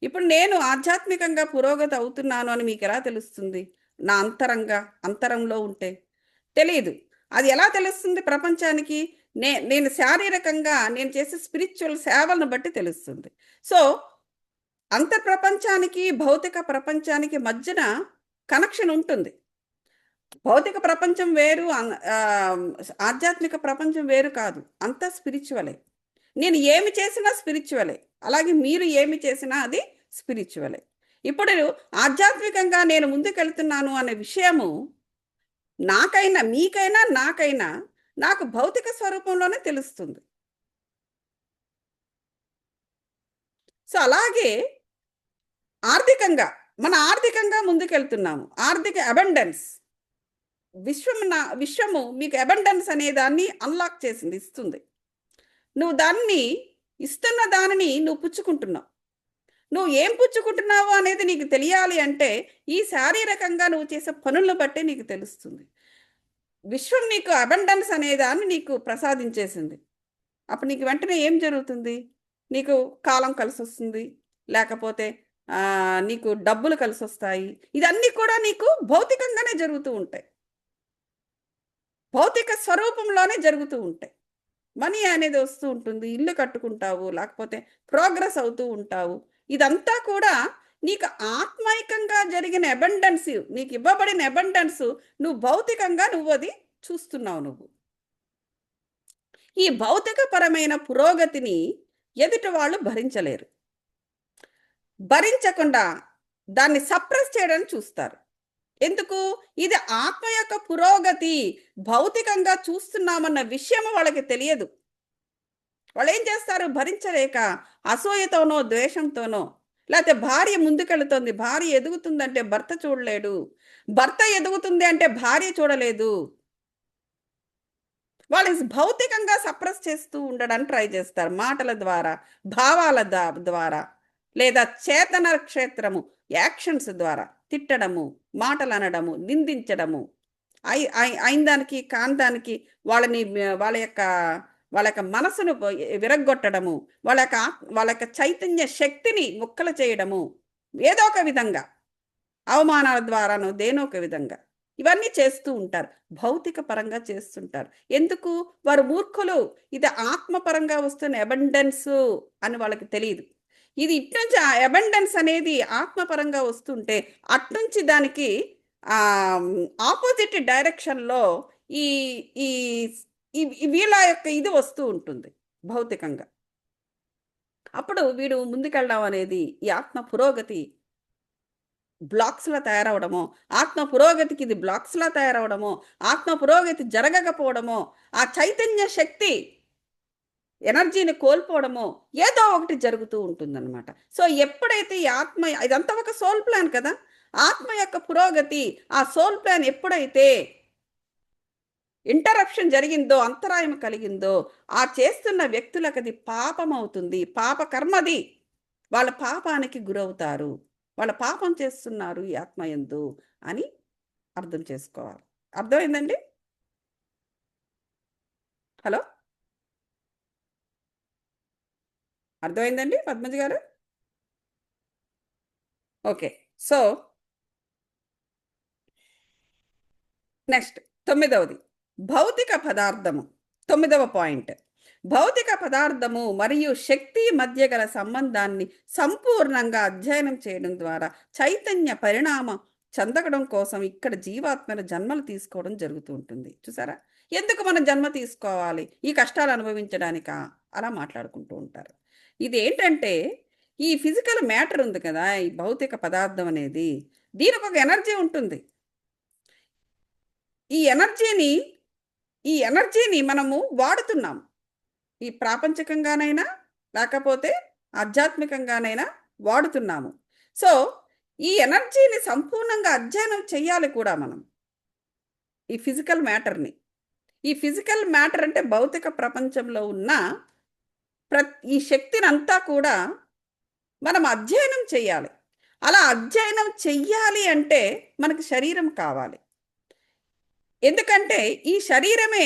ఇప్పుడు నేను ఆధ్యాత్మికంగా పురోగతి అవుతున్నాను అని మీకు ఎలా తెలుస్తుంది? నా అంతరంలో ఉంటే తెలియదు. అది ఎలా తెలుస్తుంది ప్రపంచానికి? నేను శారీరకంగా నేను చేసే స్పిరిచువల్ సేవలను బట్టి తెలుస్తుంది. సో అంతర్ప్రపంచానికి, భౌతిక ప్రపంచానికి మధ్యన కనెక్షన్ ఉంటుంది. భౌతిక ప్రపంచం వేరు, ఆధ్యాత్మిక ప్రపంచం వేరు కాదు. అంతా స్పిరిచువలే. నేను ఏమి చేసినా స్పిరిచువలే, అలాగే మీరు ఏమి చేసినా అది స్పిరిచువలే. ఇప్పుడు ఆధ్యాత్మికంగా నేను ముందుకెళ్తున్నాను అనే విషయము నాకైనా, మీకైనా, నాకైనా నాకు భౌతిక స్వరూపంలోనే తెలుస్తుంది. సో అలాగే ఆర్థికంగా ముందుకెళ్తున్నాము. ఆర్థిక అబండెన్స్, విశ్వము మీకు అబండెన్స్ అనే దాన్ని అన్లాక్ చేసింది, ఇస్తుంది. నువ్వు దాన్ని ఇస్తున్న దానిని నువ్వు పుచ్చుకుంటున్నావు. నువ్వు ఏం పుచ్చుకుంటున్నావు అనేది నీకు తెలియాలి అంటే ఈ శారీరకంగా నువ్వు చేసే పనులను బట్టి నీకు తెలుస్తుంది. విశ్వం నీకు అబండెన్స్ అనే దాన్ని నీకు ప్రసాదించేసింది. అప్పుడు నీకు వెంటనే ఏం జరుగుతుంది? నీకు కాలం కలిసి వస్తుంది, లేకపోతే నీకు డబ్బులు కలిసి వస్తాయి. ఇదన్నీ కూడా నీకు భౌతికంగానే జరుగుతూ ఉంటాయి, భౌతిక స్వరూపంలోనే జరుగుతూ ఉంటాయి. మనీ అనేది వస్తూ ఉంటుంది, ఇల్లు కట్టుకుంటావు, లేకపోతే ప్రోగ్రెస్ అవుతూ ఉంటావు. ఇదంతా కూడా నీకు ఆత్మైకంగా జరిగిన అబండెన్స్, నీకు ఇవ్వబడిన అబండెన్స్. నువ్వు భౌతికంగా నువ్వు అది చూస్తున్నావు. ఈ భౌతికపరమైన పురోగతిని ఎదుటి వాళ్ళు భరించలేరు. భరించకుండా దాన్ని సప్రెస్ చేయడానికి చూస్తారు. ఎందుకు? ఇది ఆత్మ యొక్క పురోగతి, భౌతికంగా చూస్తున్నామన్న విషయం వాళ్ళకి తెలియదు. వాళ్ళు ఏం చేస్తారు? భరించలేక అసూయతోనో, ద్వేషంతోనో, లేకపోతే భార్య ముందుకెళ్తుంది, భార్య ఎదుగుతుందంటే భర్త చూడలేడు, భర్త ఎదుగుతుంది అంటే భార్య చూడలేదు. వాళ్ళు భౌతికంగా సప్రెస్ చేస్తూ ఉండడానికి ట్రై చేస్తారు. మాటల ద్వారా, భావాల ద్వారా, లేదా చేతన క్షేత్రము యాక్షన్స్ ద్వారా తిట్టడము, మాటలు అనడము, నిందించడము, అయినదానికి కాందానికి వాళ్ళ యొక్క మనసును విరగ్గొట్టడము, వాళ్ళ యొక్క చైతన్య శక్తిని ముక్కలు చేయడము, ఏదో ఒక విధంగా అవమానాల ద్వారానో దేనో ఒక విధంగా. ఇవన్నీ చేస్తూ ఉంటారు, భౌతిక పరంగా చేస్తుంటారు. ఎందుకు? వారు మూర్ఖులు. ఇది ఆత్మపరంగా వస్తున్న అబండెన్స్ అని వాళ్ళకి తెలియదు. ఇది ఇట్నుంచి ఆ అబండెన్స్ అనేది ఆత్మపరంగా వస్తుంటే అట్నుంచి దానికి ఆపోజిట్ డైరెక్షన్లో ఈ ఈ వీళ్ళ యొక్క ఇది వస్తూ ఉంటుంది భౌతికంగా. అప్పుడు వీడు ముందుకెళ్ళడం అనేది ఈ ఆత్మ పురోగతి బ్లాక్స్లా తయారవడమో, ఆత్మ పురోగతికి ఇది బ్లాక్స్లా తయారవడమో, ఆత్మ పురోగతి జరగకపోవడమో, ఆ చైతన్య శక్తి ఎనర్జీని కోల్పోవడమో ఏదో ఒకటి జరుగుతూ ఉంటుందన్నమాట. సో ఎప్పుడైతే ఈ ఆత్మ, ఇదంతా ఒక సోల్ ప్లాన్ కదా, ఆత్మ యొక్క పురోగతి, ఆ సోల్ ప్లాన్ ఎప్పుడైతే ఇంటరప్షన్ జరిగిందో, అంతరాయం కలిగిందో, ఆ చేస్తున్న వ్యక్తులకు అది పాపం అవుతుంది, పాప కర్మది. వాళ్ళ పాపానికి గురవుతారు, వాళ్ళ పాపం చేస్తున్నారు ఈ ఆత్మయందు అని అర్థం చేసుకోవాలి. అర్థమైందండి? హలో, అర్థమైందండి పద్మజ గారు? ఓకే. సో నెక్స్ట్ 9వది భౌతిక పదార్థము. 9వ పాయింట్, భౌతిక పదార్థము మరియు శక్తి మధ్య గల సంబంధాన్ని సంపూర్ణంగా అధ్యయనం చేయడం ద్వారా చైతన్య పరిణామం చెందడం కోసం ఇక్కడ జీవాత్మల జన్మలు తీసుకోవడం జరుగుతూ ఉంటుంది. చూసారా, ఎందుకు మనం జన్మ తీసుకోవాలి? ఈ కష్టాలు అనుభవించడానికా? అలా మాట్లాడుకుంటూ ఉంటారు. ఇది ఏంటంటే ఈ ఫిజికల్ మ్యాటర్ ఉంది కదా, ఈ భౌతిక పదార్థం అనేది, దీనికి ఒక ఎనర్జీ ఉంటుంది. ఈ ఎనర్జీని మనము వాడుతున్నాం, ఈ ప్రాపంచికంగానైనా లేకపోతే ఆధ్యాత్మికంగానైనా వాడుతున్నాము. సో ఈ ఎనర్జీని సంపూర్ణంగా అధ్యయనం చేయాలి కూడా మనం, ఈ ఫిజికల్ మ్యాటర్ని. ఈ ఫిజికల్ మ్యాటర్ అంటే భౌతిక ప్రపంచంలో ఉన్న ఈ శక్తిని అంతా కూడా మనం అధ్యయనం చేయాలి. అలా అధ్యయనం చెయ్యాలి అంటే మనకి శరీరం కావాలి. ఎందుకంటే ఈ శరీరమే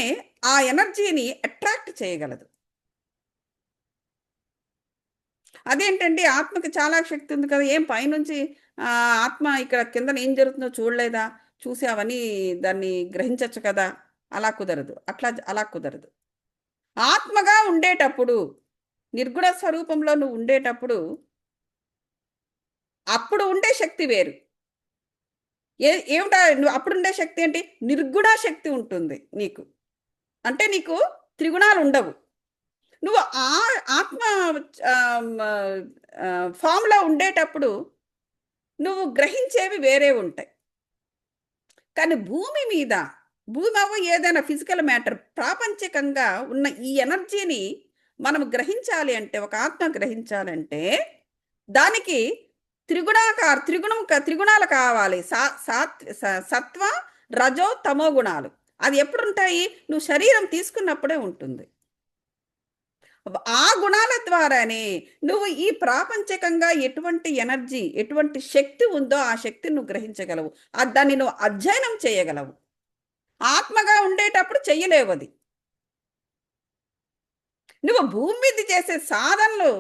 ఆ ఎనర్జీని అట్రాక్ట్ చేయగలదు. అదేంటండి, ఆత్మకి చాలా శక్తి ఉంది కదా, ఏం పైనుంచి ఆత్మ ఇక్కడ కింద ఏం జరుగుతుందో చూడలేదా, చూసి అవన్నీ దాన్ని గ్రహించవచ్చు కదా? అలా కుదరదు, అలా కుదరదు. ఆత్మగా ఉండేటప్పుడు, నిర్గుణ స్వరూపంలో నువ్వు ఉండేటప్పుడు అప్పుడు ఉండే శక్తి వేరు. ఏమిటా నువ్వు అప్పుడు ఉండే శక్తి ఏంటి? నిర్గుణ శక్తి ఉంటుంది నీకు. అంటే నీకు త్రిగుణాలు ఉండవు. నువ్వు ఆత్మ ఫామ్లో ఉండేటప్పుడు నువ్వు గ్రహించేవి వేరే ఉంటాయి. కానీ భూమి ఏదైనా ఫిజికల్ మ్యాటర్, ప్రాపంచికంగా ఉన్న ఈ ఎనర్జీని మనం గ్రహించాలి అంటే, ఒక ఆత్మ గ్రహించాలంటే దానికి త్రిగుణాలు కావాలి. సత్వ, రజో, తమో గుణాలు. అది ఎప్పుడు ఉంటాయి? నువ్వు శరీరం తీసుకున్నప్పుడే ఉంటుంది. ఆ గుణాల ద్వారానే నువ్వు ఈ ప్రాపంచికంగా ఎటువంటి ఎనర్జీ, ఎటువంటి శక్తి ఉందో ఆ శక్తిని నువ్వు గ్రహించగలవు, దాన్ని నువ్వు అధ్యయనం చేయగలవు. ఆత్మగా ఉండేటప్పుడు చెయ్యలేవు. అది నువ్వు భూమి మీద చేసే సాధనలు,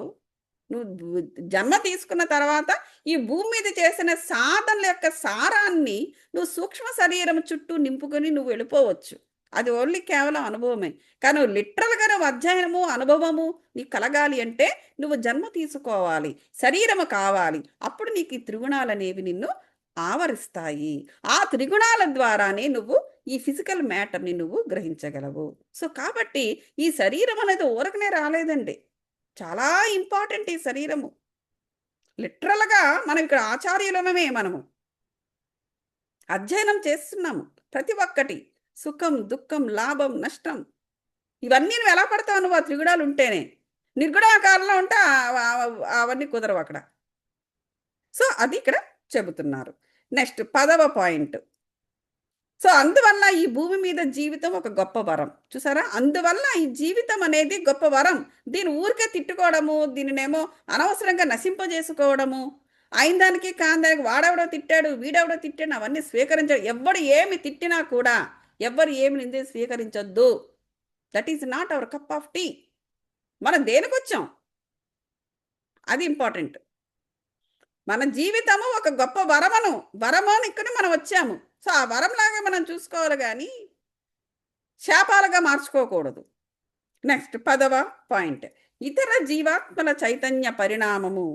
నువ్వు జన్మ తీసుకున్న తర్వాత ఈ భూమి మీద చేసిన సాధనల యొక్క సారాన్ని నువ్వు సూక్ష్మ శరీరం చుట్టూ నింపుకొని నువ్వు వెళ్ళిపోవచ్చు. అది ఓన్లీ కేవలం అనుభవమే. కానీ నువ్వు లిటరల్గా నువ్వు అధ్యయనము, అనుభవము నీకు కలగాలి అంటే నువ్వు జన్మ తీసుకోవాలి, శరీరము కావాలి. అప్పుడు నీకు ఈ త్రిగుణాలు అనేవి నిన్ను ఆవరిస్తాయి. ఆ త్రిగుణాల ద్వారానే నువ్వు ఈ ఫిజికల్ మ్యాటర్ని నువ్వు గ్రహించగలవు. సో కాబట్టి ఈ శరీరం అనేది ఊరకనే రాలేదండి, చాలా ఇంపార్టెంట్ ఈ శరీరము. లిటరల్గా మనం ఇక్కడ ఆచార్యులమే, మనము అధ్యయనం చేస్తున్నాము. ప్రతి ఒక్కటి సుఖం, దుఃఖం, లాభం, నష్టం, ఇవన్నీ నువ్వు ఎలా పడతావు? నువ్వు ఆ త్రిగుణాలు ఉంటేనే. నిర్గుణాకారంలో ఉంటే అవన్నీ కుదరవు అక్కడ. సో అది ఇక్కడ చెబుతున్నారు. నెక్స్ట్ 10వ పాయింట్. సో అందువల్ల ఈ భూమి మీద జీవితం ఒక గొప్ప వరం. చూసారా, అందువల్ల ఈ జీవితం అనేది గొప్ప వరం. దీని ఊరికే తిట్టుకోవడము, దీనినేమో అనవసరంగా నశింపజేసుకోవడము, అయిన దానికి కాని దానికి వాడెవడో తిట్టాడు, వీడెవడో తిట్టాడు, అవన్నీ స్వీకరించాడు. ఎవడు ఏమి తిట్టినా కూడా, ఎవరు ఏమి నిందే స్వీకరించొద్దు. That is not our cup of tea. మనం దేనికొచ్చాం అది ఇంపార్టెంట్. మన జీవితము ఒక గొప్ప వరమని ఇక్కడ మనం వచ్చాము. సో ఆ వరంలాగా మనం చూసుకోవాలి కానీ శాపాలుగా మార్చుకోకూడదు. నెక్స్ట్ 10వ పాయింట్, ఇతర జీవాత్మల చైతన్య పరిణామము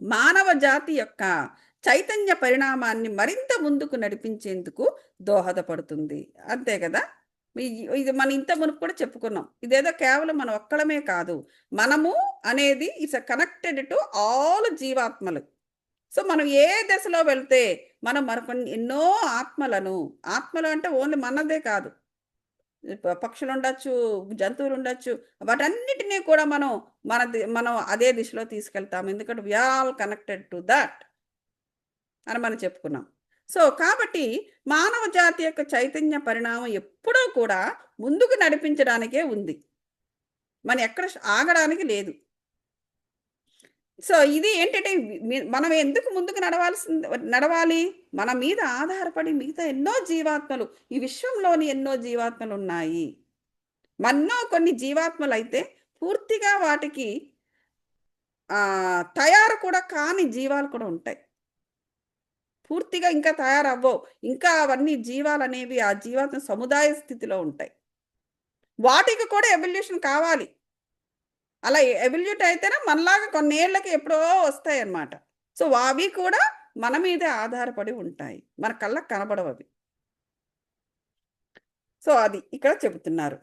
మానవ జాతి యొక్క చైతన్య పరిణామాన్ని మరింత ముందుకు నడిపించేందుకు దోహదపడుతుంది. అంతే కదా. ఇది మనం ఇంత మునుపు కూడా చెప్పుకున్నాం. ఇదేదో కేవలం మనం ఒక్కడమే కాదు, మనము అనేది ఇట్స్ కనెక్టెడ్ టు ఆల్ జీవాత్మలు. సో మనం ఏ దశలో వెళ్తే మనం మరికొన్ని ఎన్నో ఆత్మలు అంటే ఓన్లీ మనదే కాదు, పక్షులు ఉండొచ్చు, జంతువులు ఉండొచ్చు, వాటన్నిటినీ కూడా మనం అదే దిశలో తీసుకెళ్తాం. ఎందుకంటే we are all connected to that అని మనం చెప్పుకున్నాం. సో కాబట్టి మానవ జాతి యొక్క చైతన్య పరిణామం ఎప్పుడూ కూడా ముందుకు నడిపించడానికే ఉంది, మనం ఎక్కడ ఆగడానికి లేదు. సో ఇది ఏంటంటే మనం ఎందుకు ముందుకు నడవాలి, మన మీద ఆధారపడి మిగతా ఎన్నో జీవాత్మలు, ఈ విశ్వంలోని ఎన్నో జీవాత్మలు ఉన్నాయి. మన్నో కొన్ని జీవాత్మలు అయితే పూర్తిగా వాటికి తయారు కూడా కాని జీవాలు కూడా ఉంటాయి, పూర్తిగా ఇంకా తయారవ్వవు. ఇంకా అవన్నీ జీవాలు అనేవి ఆ జీవాత్మ సముదాయ స్థితిలో ఉంటాయి. వాటికి కూడా ఎవల్యూషన్ కావాలి. అలా ఎవల్యూట్ అయితేనే మనలాగా కొన్నేళ్లకి ఎప్పుడో వస్తాయి అన్నమాట. సో అవి కూడా మన మీదే ఆధారపడి ఉంటాయి, మన కళ్ళకు కనబడవు అవి. సో అది ఇక్కడ చెబుతున్నారు.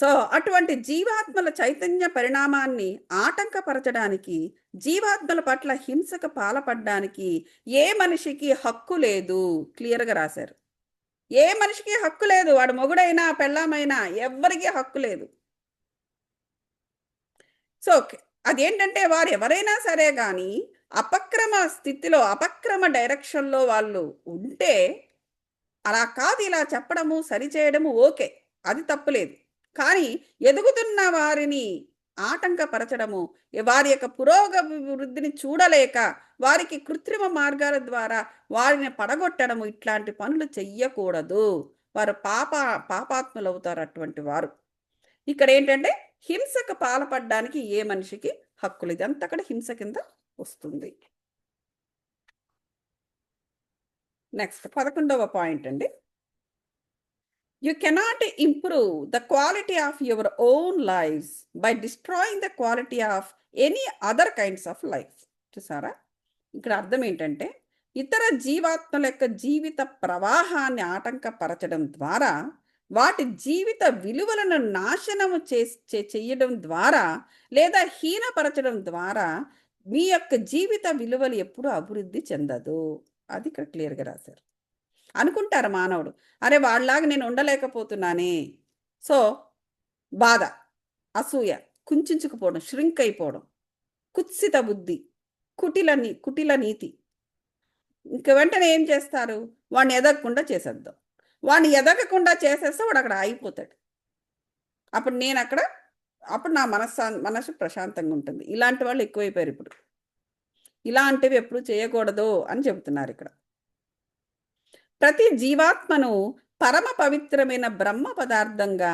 సో అటువంటి జీవాత్మల చైతన్య పరిణామాన్ని ఆటంకపరచడానికి, జీవాత్మల పట్ల హింసకు పాల్పడడానికి ఏ మనిషికి హక్కు లేదు. క్లియర్గా రాశారు. ఏ మనిషికి హక్కు లేదు, వాడు మొగుడైనా పెళ్ళామైనా ఎవ్వరికీ హక్కు లేదు. సో అదేంటంటే వారు ఎవరైనా సరే కానీ అపక్రమ స్థితిలో, అపక్రమ డైరెక్షన్లో వాళ్ళు ఉంటే అలా కాదు, ఇలా చెప్పడము సరిచేయడము ఓకే, అది తప్పులేదు. కానీ ఎదుగుతున్న వారిని ఆటంకపరచడము, వారి యొక్క పురోగవృద్ధిని చూడలేక వారికి కృత్రిమ మార్గాల ద్వారా వారిని పడగొట్టడము, ఇట్లాంటి పనులు చెయ్యకూడదు. వారు పాపాత్ములు అవుతారు అటువంటి వారు. ఇక్కడ ఏంటంటే హింసకు పాల్పడడానికి ఏ మనిషికి హక్కులు, ఇదంతా కూడా హింస కింద వస్తుంది. నెక్స్ట్ 11వ పాయింట్ అండి. You cannot improve the quality of your own lives by destroying the quality of any other kinds of life. చూసారా, ఇక్కడ అర్థం ఏంటంటే ఇతర జీవాత్మల యొక్క జీవిత ప్రవాహాన్ని ఆటంకపరచడం ద్వారా, వాటి జీవిత విలువలను నాశనము చేయడం ద్వారా లేదా హీనపరచడం ద్వారా మీ యొక్క జీవిత విలువలు ఎప్పుడూ అభివృద్ధి చెందదు. అది ఇక్కడ క్లియర్గా రాశారు. అనుకుంటారు మానవుడు, అరే వాళ్ళలాగా నేను ఉండలేకపోతున్నానే, సో బాధ, అసూయ, కుంచుకుపోవడం, ష్రింక్ అయిపోవడం, కుత్సిత బుద్ధి, కుటిల నీతి. ఇంక వెంటనే ఏం చేస్తారు, వాడిని ఎదగకుండా చేసేద్దాం. వాడిని ఎదగకుండా చేసేస్తే వాడు అక్కడ ఆగిపోతాడు. అప్పుడు నా మనసు ప్రశాంతంగా ఉంటుంది. ఇలాంటి వాళ్ళు ఎక్కువైపోయారు ఇప్పుడు. ఇలాంటివి ఎప్పుడు చేయకూడదు అని చెబుతున్నారు ఇక్కడ. ప్రతి జీవాత్మను పరమ పవిత్రమైన బ్రహ్మ పదార్థంగా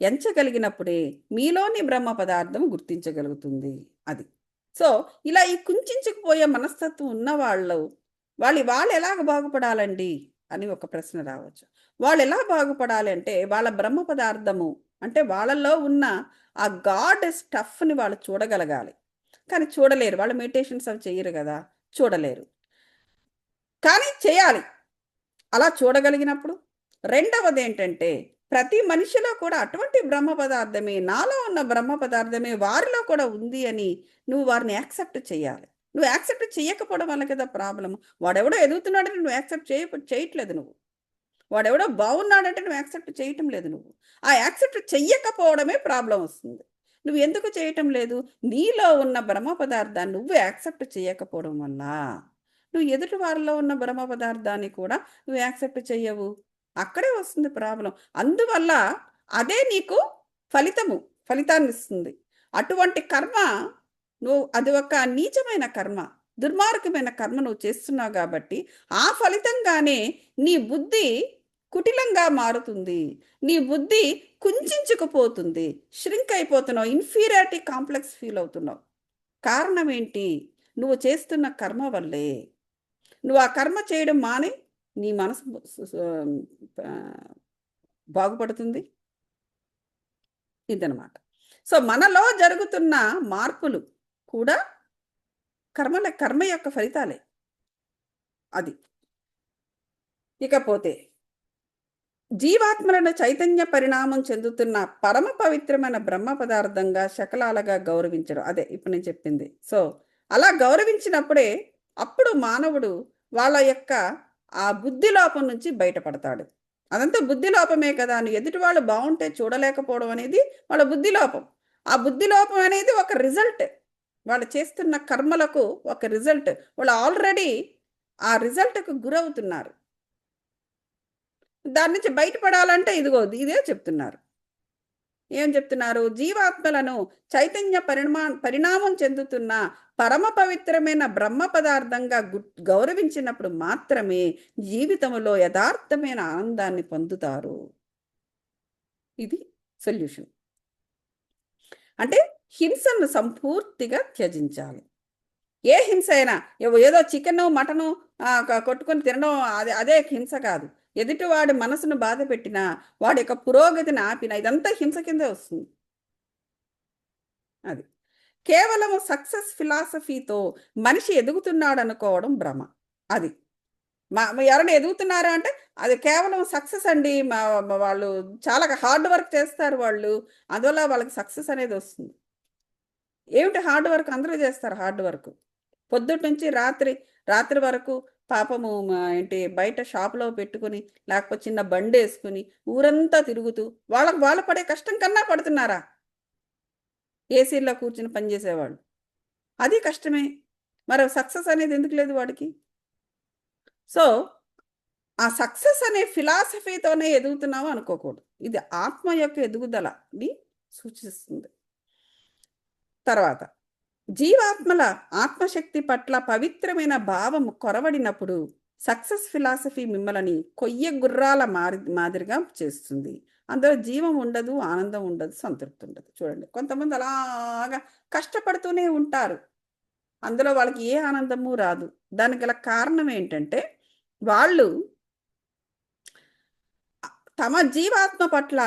ఎంచగలిగినప్పుడే మీలోని బ్రహ్మ పదార్థం గుర్తించగలుగుతుంది. అది సో ఇలా ఈ కుంచుకుపోయే మనస్తత్వం ఉన్న వాళ్ళు ఎలాగ బాగుపడాలండి అని ఒక ప్రశ్న రావచ్చు. వాళ్ళు ఎలా బాగుపడాలి అంటే, వాళ్ళ బ్రహ్మ పదార్థము అంటే వాళ్ళలో ఉన్న ఆ గాడ్ స్టఫ్ని వాళ్ళు చూడగలగాలి. కానీ చూడలేరు, వాళ్ళు మెడిటేషన్స్ అవి చేయరు కదా, చూడలేరు. కానీ చేయాలి. అలా చూడగలిగినప్పుడు రెండవది ఏంటంటే, ప్రతి మనిషిలో కూడా అటువంటి బ్రహ్మ పదార్థమే, నాలో ఉన్న బ్రహ్మ పదార్థమే వారిలో కూడా ఉంది అని నువ్వు వారిని యాక్సెప్ట్ చేయాలి. నువ్వు యాక్సెప్ట్ చేయకపోవడం వల్ల కదా ప్రాబ్లం. వాడెవడో ఎదుగుతున్నాడంటే నువ్వు యాక్సెప్ట్ చేయట్లేదు, నువ్వు వాడెవడో బాగున్నాడంటే నువ్వు యాక్సెప్ట్ చేయటం లేదు. నువ్వు ఆ యాక్సెప్ట్ చెయ్యకపోవడమే ప్రాబ్లం వస్తుంది. నువ్వు ఎందుకు చేయటం లేదు, నీలో ఉన్న బ్రహ్మ పదార్థాన్ని నువ్వు యాక్సెప్ట్ చేయకపోవడం వల్ల నువ్వు ఎదుటి వారిలో ఉన్న బ్రహ్మ పదార్థాన్ని కూడా నువ్వు యాక్సెప్ట్ చెయ్యవు, అక్కడే వస్తుంది ప్రాబ్లం. అందువల్ల అదే నీకు ఫలితాన్ని ఇస్తుంది. అటువంటి కర్మ అది ఒక నీచమైన కర్మ, దుర్మార్గమైన కర్మ నువ్వు చేస్తున్నావు కాబట్టి ఆ ఫలితంగానే నీ బుద్ధి కుటిలంగా మారుతుంది, నీ బుద్ధి కుంచుకుపోతుంది, ష్రింక్ అయిపోతున్నావు, ఇన్ఫీరియారిటీ కాంప్లెక్స్ ఫీల్ అవుతున్నావు. కారణం ఏంటి, నువ్వు చేస్తున్న కర్మ వల్లే. నువ్వు ఆ కర్మ చేయడం మాని నీ మనసు బాగుపడుతుంది. ఇదనమాట. సో మనలో జరుగుతున్న మార్పులు కూడా కర్మ యొక్క ఫలితాలే. అది. ఇకపోతే జీవాత్మలను చైతన్య పరిణామం చెందుతున్న పరమ పవిత్రమైన బ్రహ్మ పదార్థంగా శకలాలుగా గౌరవించడం. అదే ఇప్పుడు నేను చెప్పింది. సో అలా గౌరవించినప్పుడే అప్పుడు మానవుడు వాళ్ళ యొక్క ఆ బుద్ధి లోపం నుంచి బయటపడతాడు. అదంతా బుద్ధి లోపమే కదా. ఎదుటి వాళ్ళు బాగుంటే చూడలేకపోవడం అనేది వాళ్ళ బుద్ధి లోపం. ఆ బుద్ధి లోపం అనేది ఒక రిజల్ట్. వాళ్ళు చేస్తున్న కర్మలకు ఒక రిజల్ట్. వాళ్ళు ఆల్రెడీ ఆ రిజల్ట్కు గురవుతున్నారు. దాని నుంచి బయటపడాలంటే ఇదే చెప్తున్నారు. ఏం చెప్తున్నారు? జీవాత్మలను చైతన్య పరిణామం చెందుతున్న పరమ పవిత్రమైన బ్రహ్మ పదార్థంగా గౌరవించినప్పుడు మాత్రమే జీవితంలో యథార్థమైన ఆనందాన్ని పొందుతారు. ఇది సొల్యూషన్. అంటే హింసను సంపూర్తిగా త్యజించాలి. ఏ హింస అయినా ఏదో చికెను మటను కొట్టుకొని తినడం అదే హింస కాదు. ఎదుటివాడి మనసును బాధ పెట్టినా, వాడి యొక్క పురోగతిని ఆపినా ఇదంతా హింస కిందే వస్తుంది. అది కేవలం సక్సెస్ ఫిలాసఫీతో మనిషి ఎదుగుతున్నాడు అనుకోవడం భ్రమ. అది ఎవరైనా ఎదుగుతున్నారు అంటే అది కేవలం సక్సెస్ అండి. వాళ్ళు చాలా హార్డ్ వర్క్ చేస్తారు వాళ్ళు, అందువల్ల వాళ్ళకి సక్సెస్ అనేది వస్తుంది. ఏమిటి హార్డ్ వర్క్? అందరూ చేస్తారు హార్డ్ వర్క్. పొద్దుటి నుంచి రాత్రి వరకు పాపము ఏంటి బయట షాప్లో పెట్టుకుని, లేకపోతే చిన్న బండి వేసుకుని ఊరంతా తిరుగుతూ వాళ్ళు పడే కష్టం కన్నా పడుతున్నారా? ఏసీల్లో కూర్చుని పనిచేసేవాళ్ళు అది కష్టమే. మరి సక్సెస్ అనేది ఎందుకు లేదు వాడికి? సో ఆ సక్సెస్ అనే ఫిలాసఫీతోనే ఎదుగుతున్నాము అనుకోకూడదు. ఇది ఆత్మ యొక్క ఎదుగుదలని సూచిస్తుంది. తర్వాత జీవాత్మల ఆత్మశక్తి పట్ల పవిత్రమైన భావం కొరవడినప్పుడు సక్సెస్ ఫిలాసఫీ మిమ్మల్ని కొయ్య గుర్రాల మాదిరిగా చేస్తుంది. అందులో జీవం ఉండదు, ఆనందం ఉండదు, సంతృప్తి ఉండదు. చూడండి, కొంతమంది అలాగా కష్టపడుతూనే ఉంటారు, అందులో వాళ్ళకి ఏ ఆనందము రాదు. దానికి గల కారణం ఏంటంటే వాళ్ళు తమ జీవాత్మ పట్ల,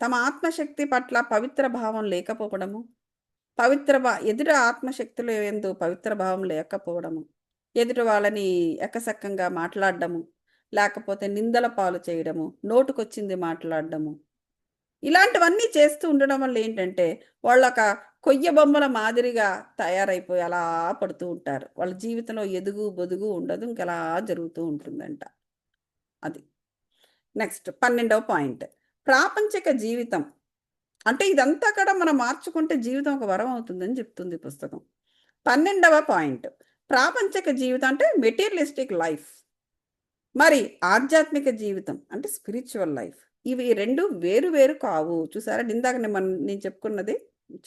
తమ ఆత్మశక్తి పట్ల పవిత్ర భావం లేకపోవడము, ఎదుటి ఆత్మశక్తులు ఎందు పవిత్ర భావం లేకపోవడము, ఎదుటి వాళ్ళని ఎకసక్కంగా మాట్లాడడము, లేకపోతే నిందల పాలు చేయడము, నోటుకొచ్చింది మాట్లాడడము, ఇలాంటివన్నీ చేస్తూ ఉండడం వల్ల ఏంటంటే వాళ్ళొక కొయ్య బొమ్మల మాదిరిగా తయారైపోయి అలా పడుతూ ఉంటారు. వాళ్ళ జీవితంలో ఎదుగు బొదుగు ఉండదు, ఇంకలా జరుగుతూ ఉంటుందంట. అది నెక్స్ట్ 12వ పాయింట్, ప్రాపంచిక జీవితం. అంటే ఇదంతా కూడా మనం మార్చుకుంటే జీవితం ఒక వరం అవుతుందని చెప్తుంది పుస్తకం. 12వ పాయింట్, ప్రాపంచిక జీవితం అంటే మెటీరియలిస్టిక్ లైఫ్, మరి ఆధ్యాత్మిక జీవితం అంటే స్పిరిచువల్ లైఫ్. ఇవి రెండు వేరు వేరు కావు. చూసారా, ఇందాక నేను చెప్పుకున్నది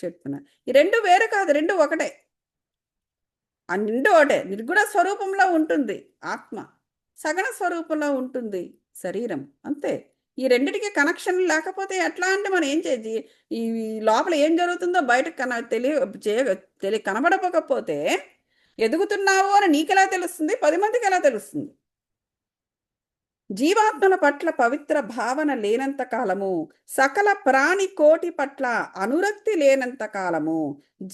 చెప్తున్నా. ఈ రెండు వేరు కాదు, రెండు ఒకటే. ఆ నిండు ఒకటే. నిర్గుణ స్వరూపంలో ఉంటుంది ఆత్మ, సగణ స్వరూపంలో ఉంటుంది శరీరం, అంతే. ఈ రెండిటికి కనెక్షన్ లేకపోతే ఎట్లా అంటే మనం ఏం చేసి ఈ లోపల ఏం జరుగుతుందో బయటకు కనబడకపోతే ఎదుగుతున్నావు అని నీకెలా తెలుస్తుంది? 10 మందికి ఎలా తెలుస్తుంది? జీవాత్మల పట్ల పవిత్ర భావన లేనంత కాలము, సకల ప్రాణి కోటి పట్ల అనురక్తి లేనంత కాలము,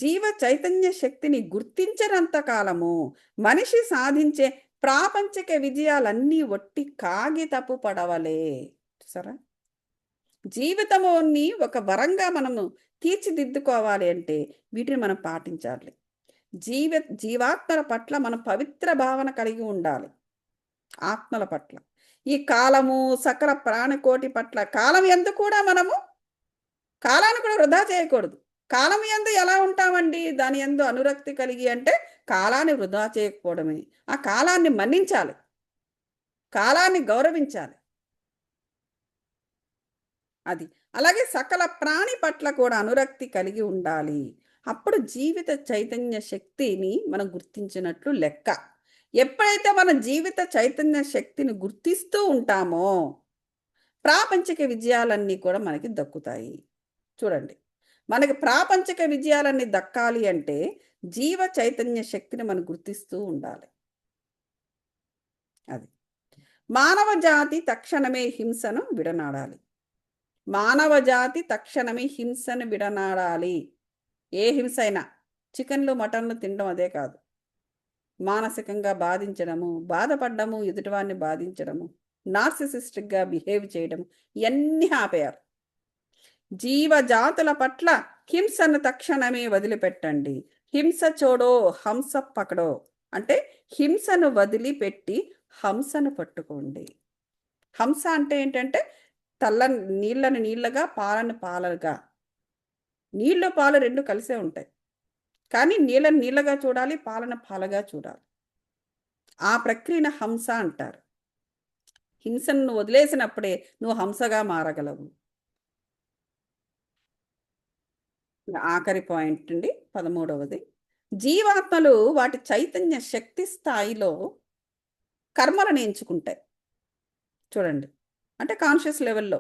జీవ చైతన్య శక్తిని గుర్తించనంత కాలము మనిషి సాధించే ప్రాపంచిక విజయాలన్నీ ఒట్టి కాగితపు పడవలే. చూసారా, జీవితముని ఒక వరంగా మనము తీర్చిదిద్దుకోవాలి అంటే వీటిని మనం పాటించాలి. జీవాత్మల పట్ల మనం పవిత్ర భావన కలిగి ఉండాలి. ఆత్మల పట్ల, ఈ కాలము సకల ప్రాణికోటి పట్ల, కాలం ఎందు కూడా మనము కాలాన్ని కూడా వృధా చేయకూడదు. కాలం ఎందు ఎలా ఉంటామండి? దాని ఎందు అనురక్తి కలిగి అంటే కాలాన్ని వృధా చేయకపోవడమే. ఆ కాలాన్ని మన్నించాలి, కాలాన్ని గౌరవించాలి. అది అలాగే సకల ప్రాణి పట్ల కూడా అనురక్తి కలిగి ఉండాలి. అప్పుడు జీవిత చైతన్య శక్తిని మనం గుర్తించినట్లు లెక్క. ఎప్పుడైతే మన జీవిత చైతన్య శక్తిని గుర్తిస్తూ ఉంటామో ప్రాపంచిక విజయాలన్నీ కూడా మనకి దక్కుతాయి. చూడండి, మనకి ప్రాపంచిక విజయాలన్నీ దక్కాలి అంటే జీవ చైతన్య శక్తిని మనం గుర్తిస్తూ ఉండాలి. అది మానవ జాతి తక్షణమే హింసను విడనాడాలి. మానవ జాతి తక్షణమే హింసను విడనాడాలి. ఏ హింస అయినా, చికెన్లు మటన్లు తినడం అదే కాదు, మానసికంగా బాధించడము, బాధపడ్డము, ఎదుటివాడిని బాధించడము, నార్సిసిస్టిక్గా బిహేవ్ చేయడం, ఇవన్నీ ఆపేయారు. జీవజాతుల పట్ల హింసను తక్షణమే వదిలిపెట్టండి. హింస చూడో హంస పకడో అంటే హింసను వదిలిపెట్టి హంసను పట్టుకోండి. హంస అంటే ఏంటంటే నీళ్ళని నీళ్ళగా, పాలను పాలగా. నీళ్ళు పాలు రెండు కలిసే ఉంటాయి, కానీ నీళ్ళని నీళ్ళగా చూడాలి, పాలన పాలగా చూడాలి. ఆ ప్రక్రియను హంస అంటారు. హింసను నువ్వు వదిలేసినప్పుడే నువ్వు హంసగా మారగలవు. ఆఖరి పాయింట్ అండి, 13వది. జీవాత్మలు వాటి చైతన్య శక్తి స్థాయిలో కర్మలను ఎంచుకుంటాయి. చూడండి, అంటే కాన్షియస్ లెవెల్లో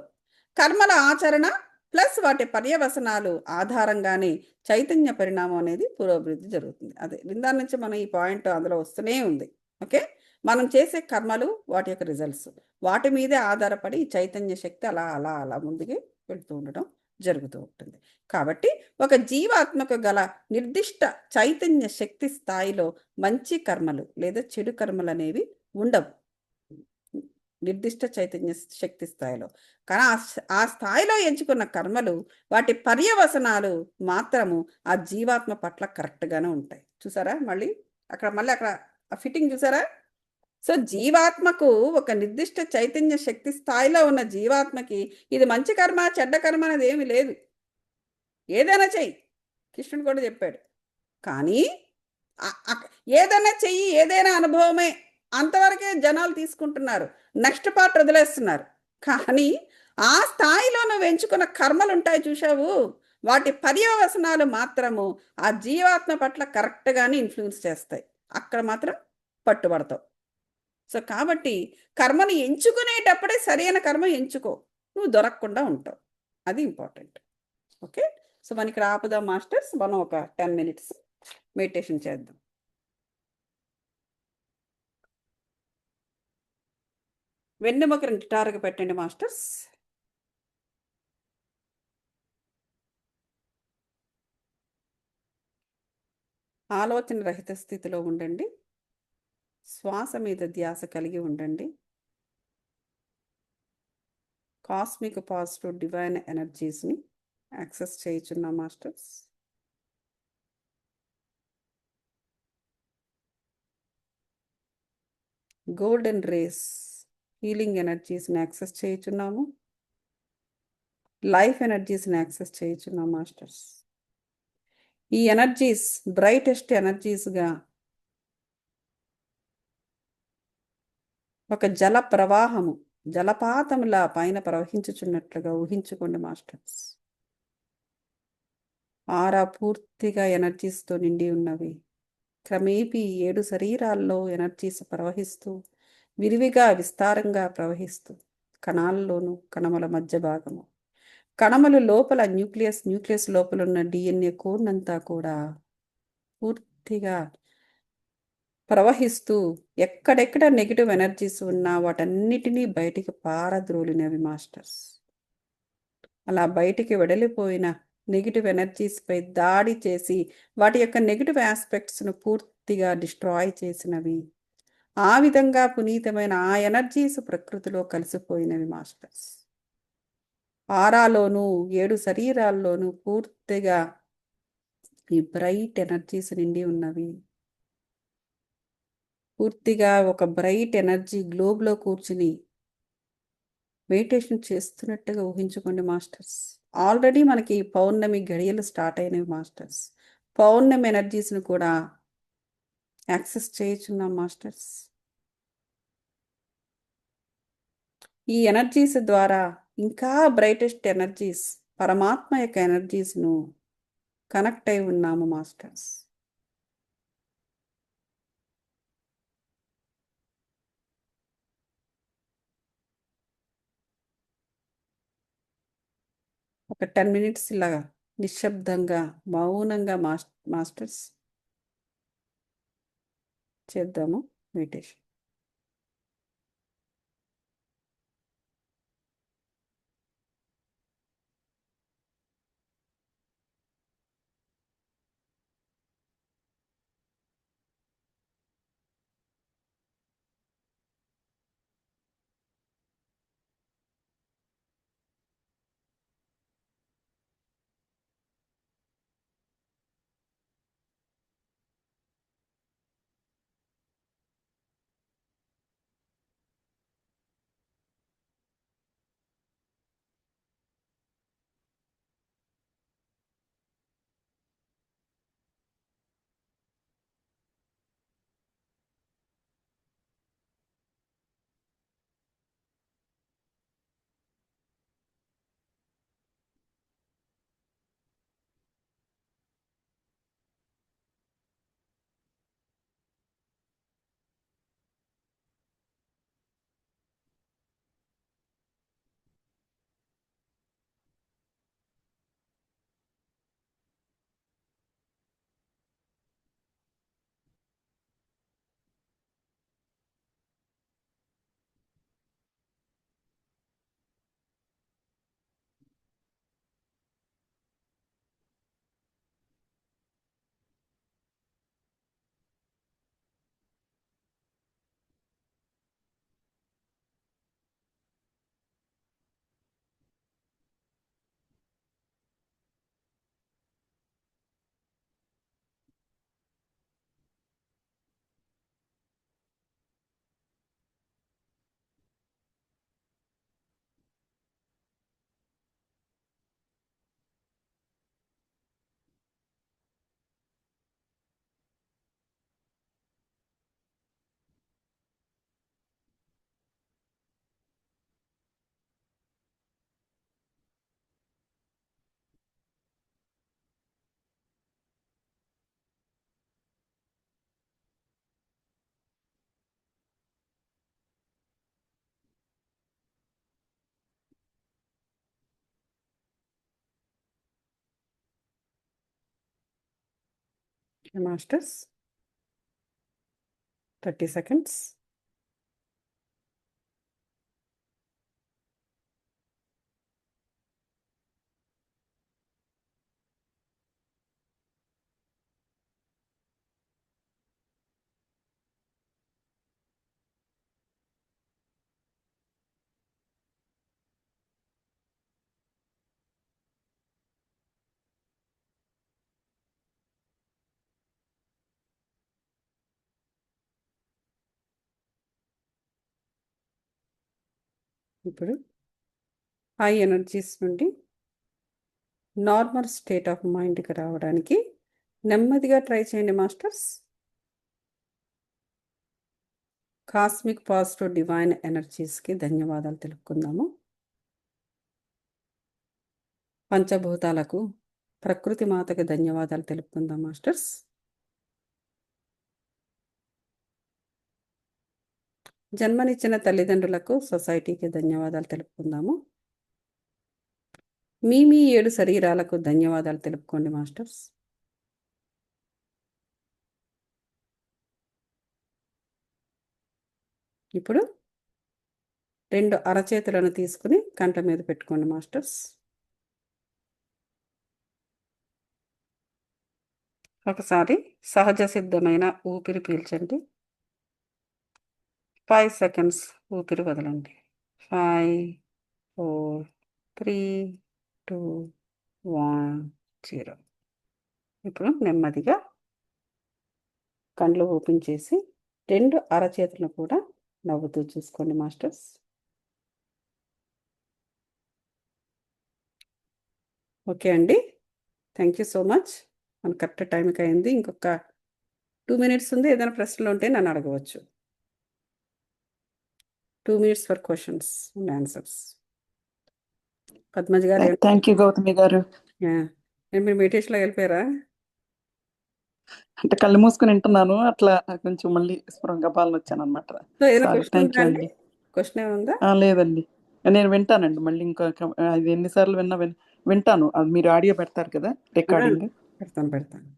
కర్మల ఆచరణ ప్లస్ వాటి పర్యవసనాలు ఆధారంగానే చైతన్య పరిణామం అనేది పురోభివృద్ధి జరుగుతుంది. అదే దాని నుంచి మనం ఈ పాయింట్ అందులో వస్తూనే ఉంది. ఓకే, మనం చేసే కర్మలు వాటి యొక్క రిజల్ట్స్, వాటి మీదే ఆధారపడి చైతన్య శక్తి అలా అలా అలా ముందుకు వెళ్తూ ఉండడం జరుగుతూ ఉంటుంది. కాబట్టి ఒక జీవాత్మకు గల నిర్దిష్ట చైతన్య శక్తి స్థాయిలో మంచి కర్మలు లేదా చెడు కర్మలు అనేవి ఉండవు, నిర్దిష్ట చైతన్య శక్తి స్థాయిలో. కానీ ఆ స్థాయిలో ఎంచుకున్న కర్మలు, వాటి పర్యవసనాలు మాత్రము ఆ జీవాత్మ పట్ల కరెక్ట్గానే ఉంటాయి. చూసారా, మళ్ళీ అక్కడ ఆ ఫిట్టింగ్ చూసారా? సో జీవాత్మకు ఒక నిర్దిష్ట చైతన్య శక్తి స్థాయిలో ఉన్న జీవాత్మకి ఇది మంచి కర్మ చెడ్డ కర్మ అనేది ఏమి లేదు, ఏదైనా చెయ్యి, కృష్ణుడు కూడా చెప్పాడు. కానీ ఏదైనా చెయ్యి, ఏదైనా అనుభవమే, అంతవరకే జనాలు తీసుకుంటున్నారు, నెక్స్ట్ పార్ట్ వదిలేస్తున్నారు. కానీ ఆ స్థాయిలో నువ్వు ఎంచుకున్న కర్మలు ఉంటాయి చూసావు, వాటి పర్యవసనాలు మాత్రము ఆ జీవాత్మ పట్ల కరెక్ట్గానే ఇన్ఫ్లుయెన్స్ చేస్తాయి, అక్కడ మాత్రం పట్టుబడతావు. సో కాబట్టి కర్మను ఎంచుకునేటప్పుడే సరైన కర్మ ఎంచుకో, నువ్వు దొరకకుండా ఉంటావు. అది ఇంపార్టెంట్. ఓకే, సో మనం ఇక్కడ ఆపుదాం మాస్టర్స్, మనం ఒక 10 minutes మెడిటేషన్ చేద్దాం. వెన్నెముక నిటారుగా పెట్టండి మాస్టర్స్. ఆలోచన రహిత స్థితిలో ఉండండి. శ్వాస మీద ధ్యాస కలిగి ఉండండి. కాస్మిక్ పాజిటివ్ డివైన్ ఎనర్జీస్ని యాక్సెస్ చేయుచున్నాం మాస్టర్స్. గోల్డెన్ రేస్ హీలింగ్ ఎనర్జీస్ని యాక్సెస్ చేయుచున్నాము. లైఫ్ ఎనర్జీస్ని యాక్సెస్ చేయుచున్నాం మాస్టర్స్. ఈ ఎనర్జీస్ బ్రైటెస్ట్ ఎనర్జీస్గా ఒక జల ప్రవాహము, జలపాతములా పైన ప్రవహించుచున్నట్లుగా ఊహించుకోండి మాస్టర్స్. ఆరా పూర్తిగా ఎనర్జీస్తో నిండి ఉన్నవి. క్రమేపీ 7 శరీరాల్లో ఎనర్జీస్ ప్రవహిస్తూ, విరివిగా విస్తారంగా ప్రవహిస్తూ, కణాల్లోనూ కణముల మధ్య భాగము, కణములు లోపల న్యూక్లియస్ లోపల ఉన్న DNA కోడ్నంతా కూడా పూర్తిగా ప్రవహిస్తూ, ఎక్కడెక్కడ నెగిటివ్ ఎనర్జీస్ ఉన్నా వాటన్నిటినీ బయటికి పారద్రోలినవి మాస్టర్స్. అలా బయటికి వెడలిపోయిన నెగిటివ్ ఎనర్జీస్పై దాడి చేసి వాటి యొక్క నెగిటివ్ ఆస్పెక్ట్స్ను పూర్తిగా డిస్ట్రాయ్ చేసినవి. ఆ విధంగా పునీతమైన ఆ ఎనర్జీస్ ప్రకృతిలో కలిసిపోయినవి మాస్టర్స్. ఆరాలోనూ 7 శరీరాల్లోనూ పూర్తిగా ఈ బ్రైట్ ఎనర్జీస్ నిండి ఉన్నవి. పూర్తిగా ఒక బ్రైట్ ఎనర్జీ గ్లోబ్లో కూర్చుని మెడిటేషన్ చేస్తున్నట్టుగా ఊహించుకోండి మాస్టర్స్. ఆల్రెడీ మనకి పౌర్ణమి గడియలు స్టార్ట్ అయినవి మాస్టర్స్. పౌర్ణమి ఎనర్జీస్ని కూడా యాక్సెస్ చేయుచున్నాం మాస్టర్స్. ఈ ఎనర్జీస్ ద్వారా ఇంకా బ్రైటెస్ట్ ఎనర్జీస్, పరమాత్మ యొక్క ఎనర్జీస్ను కనెక్ట్ అయి ఉన్నాము మాస్టర్స్. ఒక 10 minutes ఇలాగా నిశ్శబ్దంగా మౌనంగా మాస్టర్స్ చేద్దాము మెడిటేషన్. Masters 30 seconds. ఇప్పుడు హై ఎనర్జీస్ నుండి నార్మల్ స్టేట్ ఆఫ్ మైండ్కి రావడానికి నెమ్మదిగా ట్రై చేయండి మాస్టర్స్. కాస్మిక్ పాజిటివ్ డివైన్ ఎనర్జీస్కి ధన్యవాదాలు తెలుపుకుందాము. పంచభూతాలకు, ప్రకృతి మాతకి ధన్యవాదాలు తెలుపుకుందాం మాస్టర్స్. జన్మనిచ్చిన తల్లిదండ్రులకు, సొసైటీకి ధన్యవాదాలు తెలుపుకుందాము. మీ 7 శరీరాలకు ధన్యవాదాలు తెలుపుకోండి మాస్టర్స్. ఇప్పుడు 2 అరచేతులను తీసుకుని కంట మీద పెట్టుకోండి మాస్టర్స్. ఒకసారి సహజ సిద్ధమైన ఊపిరి పీల్చండి. 5 seconds ఊపిరి వదలండి. 5, 4, 3, 2, 1, 0. ఇప్పుడు నెమ్మదిగా కళ్ళు ఓపెన్ చేసి 2 అరచేతులను కూడా నవ్వుతూ చూసుకోండి మాస్టర్స్. ఓకే అండి, థ్యాంక్ యూ సో మచ్. మన కరెక్ట్ టైంకి అయింది. ఇంకొక 2 minutes ఉంది. ఏదైనా ప్రశ్నలు ఉంటే నన్ను అడగవచ్చు. 2 minutes for questions and answers. Padmaj గారు థ్యాంక్ యూ గౌతమి గారు. మీరు మెడిటేషన్లో వెళ్ళిపోయారా? అంటే కళ్ళు మూసుకుని వింటున్నాను, అట్లా కొంచెం మళ్ళీ స్ఫురంగా పాలన వచ్చాను అనమాట. సో ఏదైనా సారీ, క్వశ్చన్ థ్యాంక్ ఉందా యూ అండి? అండి. క్వశ్చన్ ఏముందా? లేదండి, నేను వింటానండి మళ్ళీ. ఇంకా అది ఎన్నిసార్లు వింటాను. అది మీరు ఆడియో పెడతారు కదా, రికార్డింగ్. పెడతాను.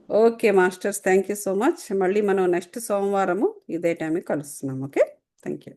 Okay masters, thank you so much. మళ్ళీ మనం నెక్స్ట్ సోమవారము ఇదే టైంకి కలుస్తున్నాం. Okay, thank you.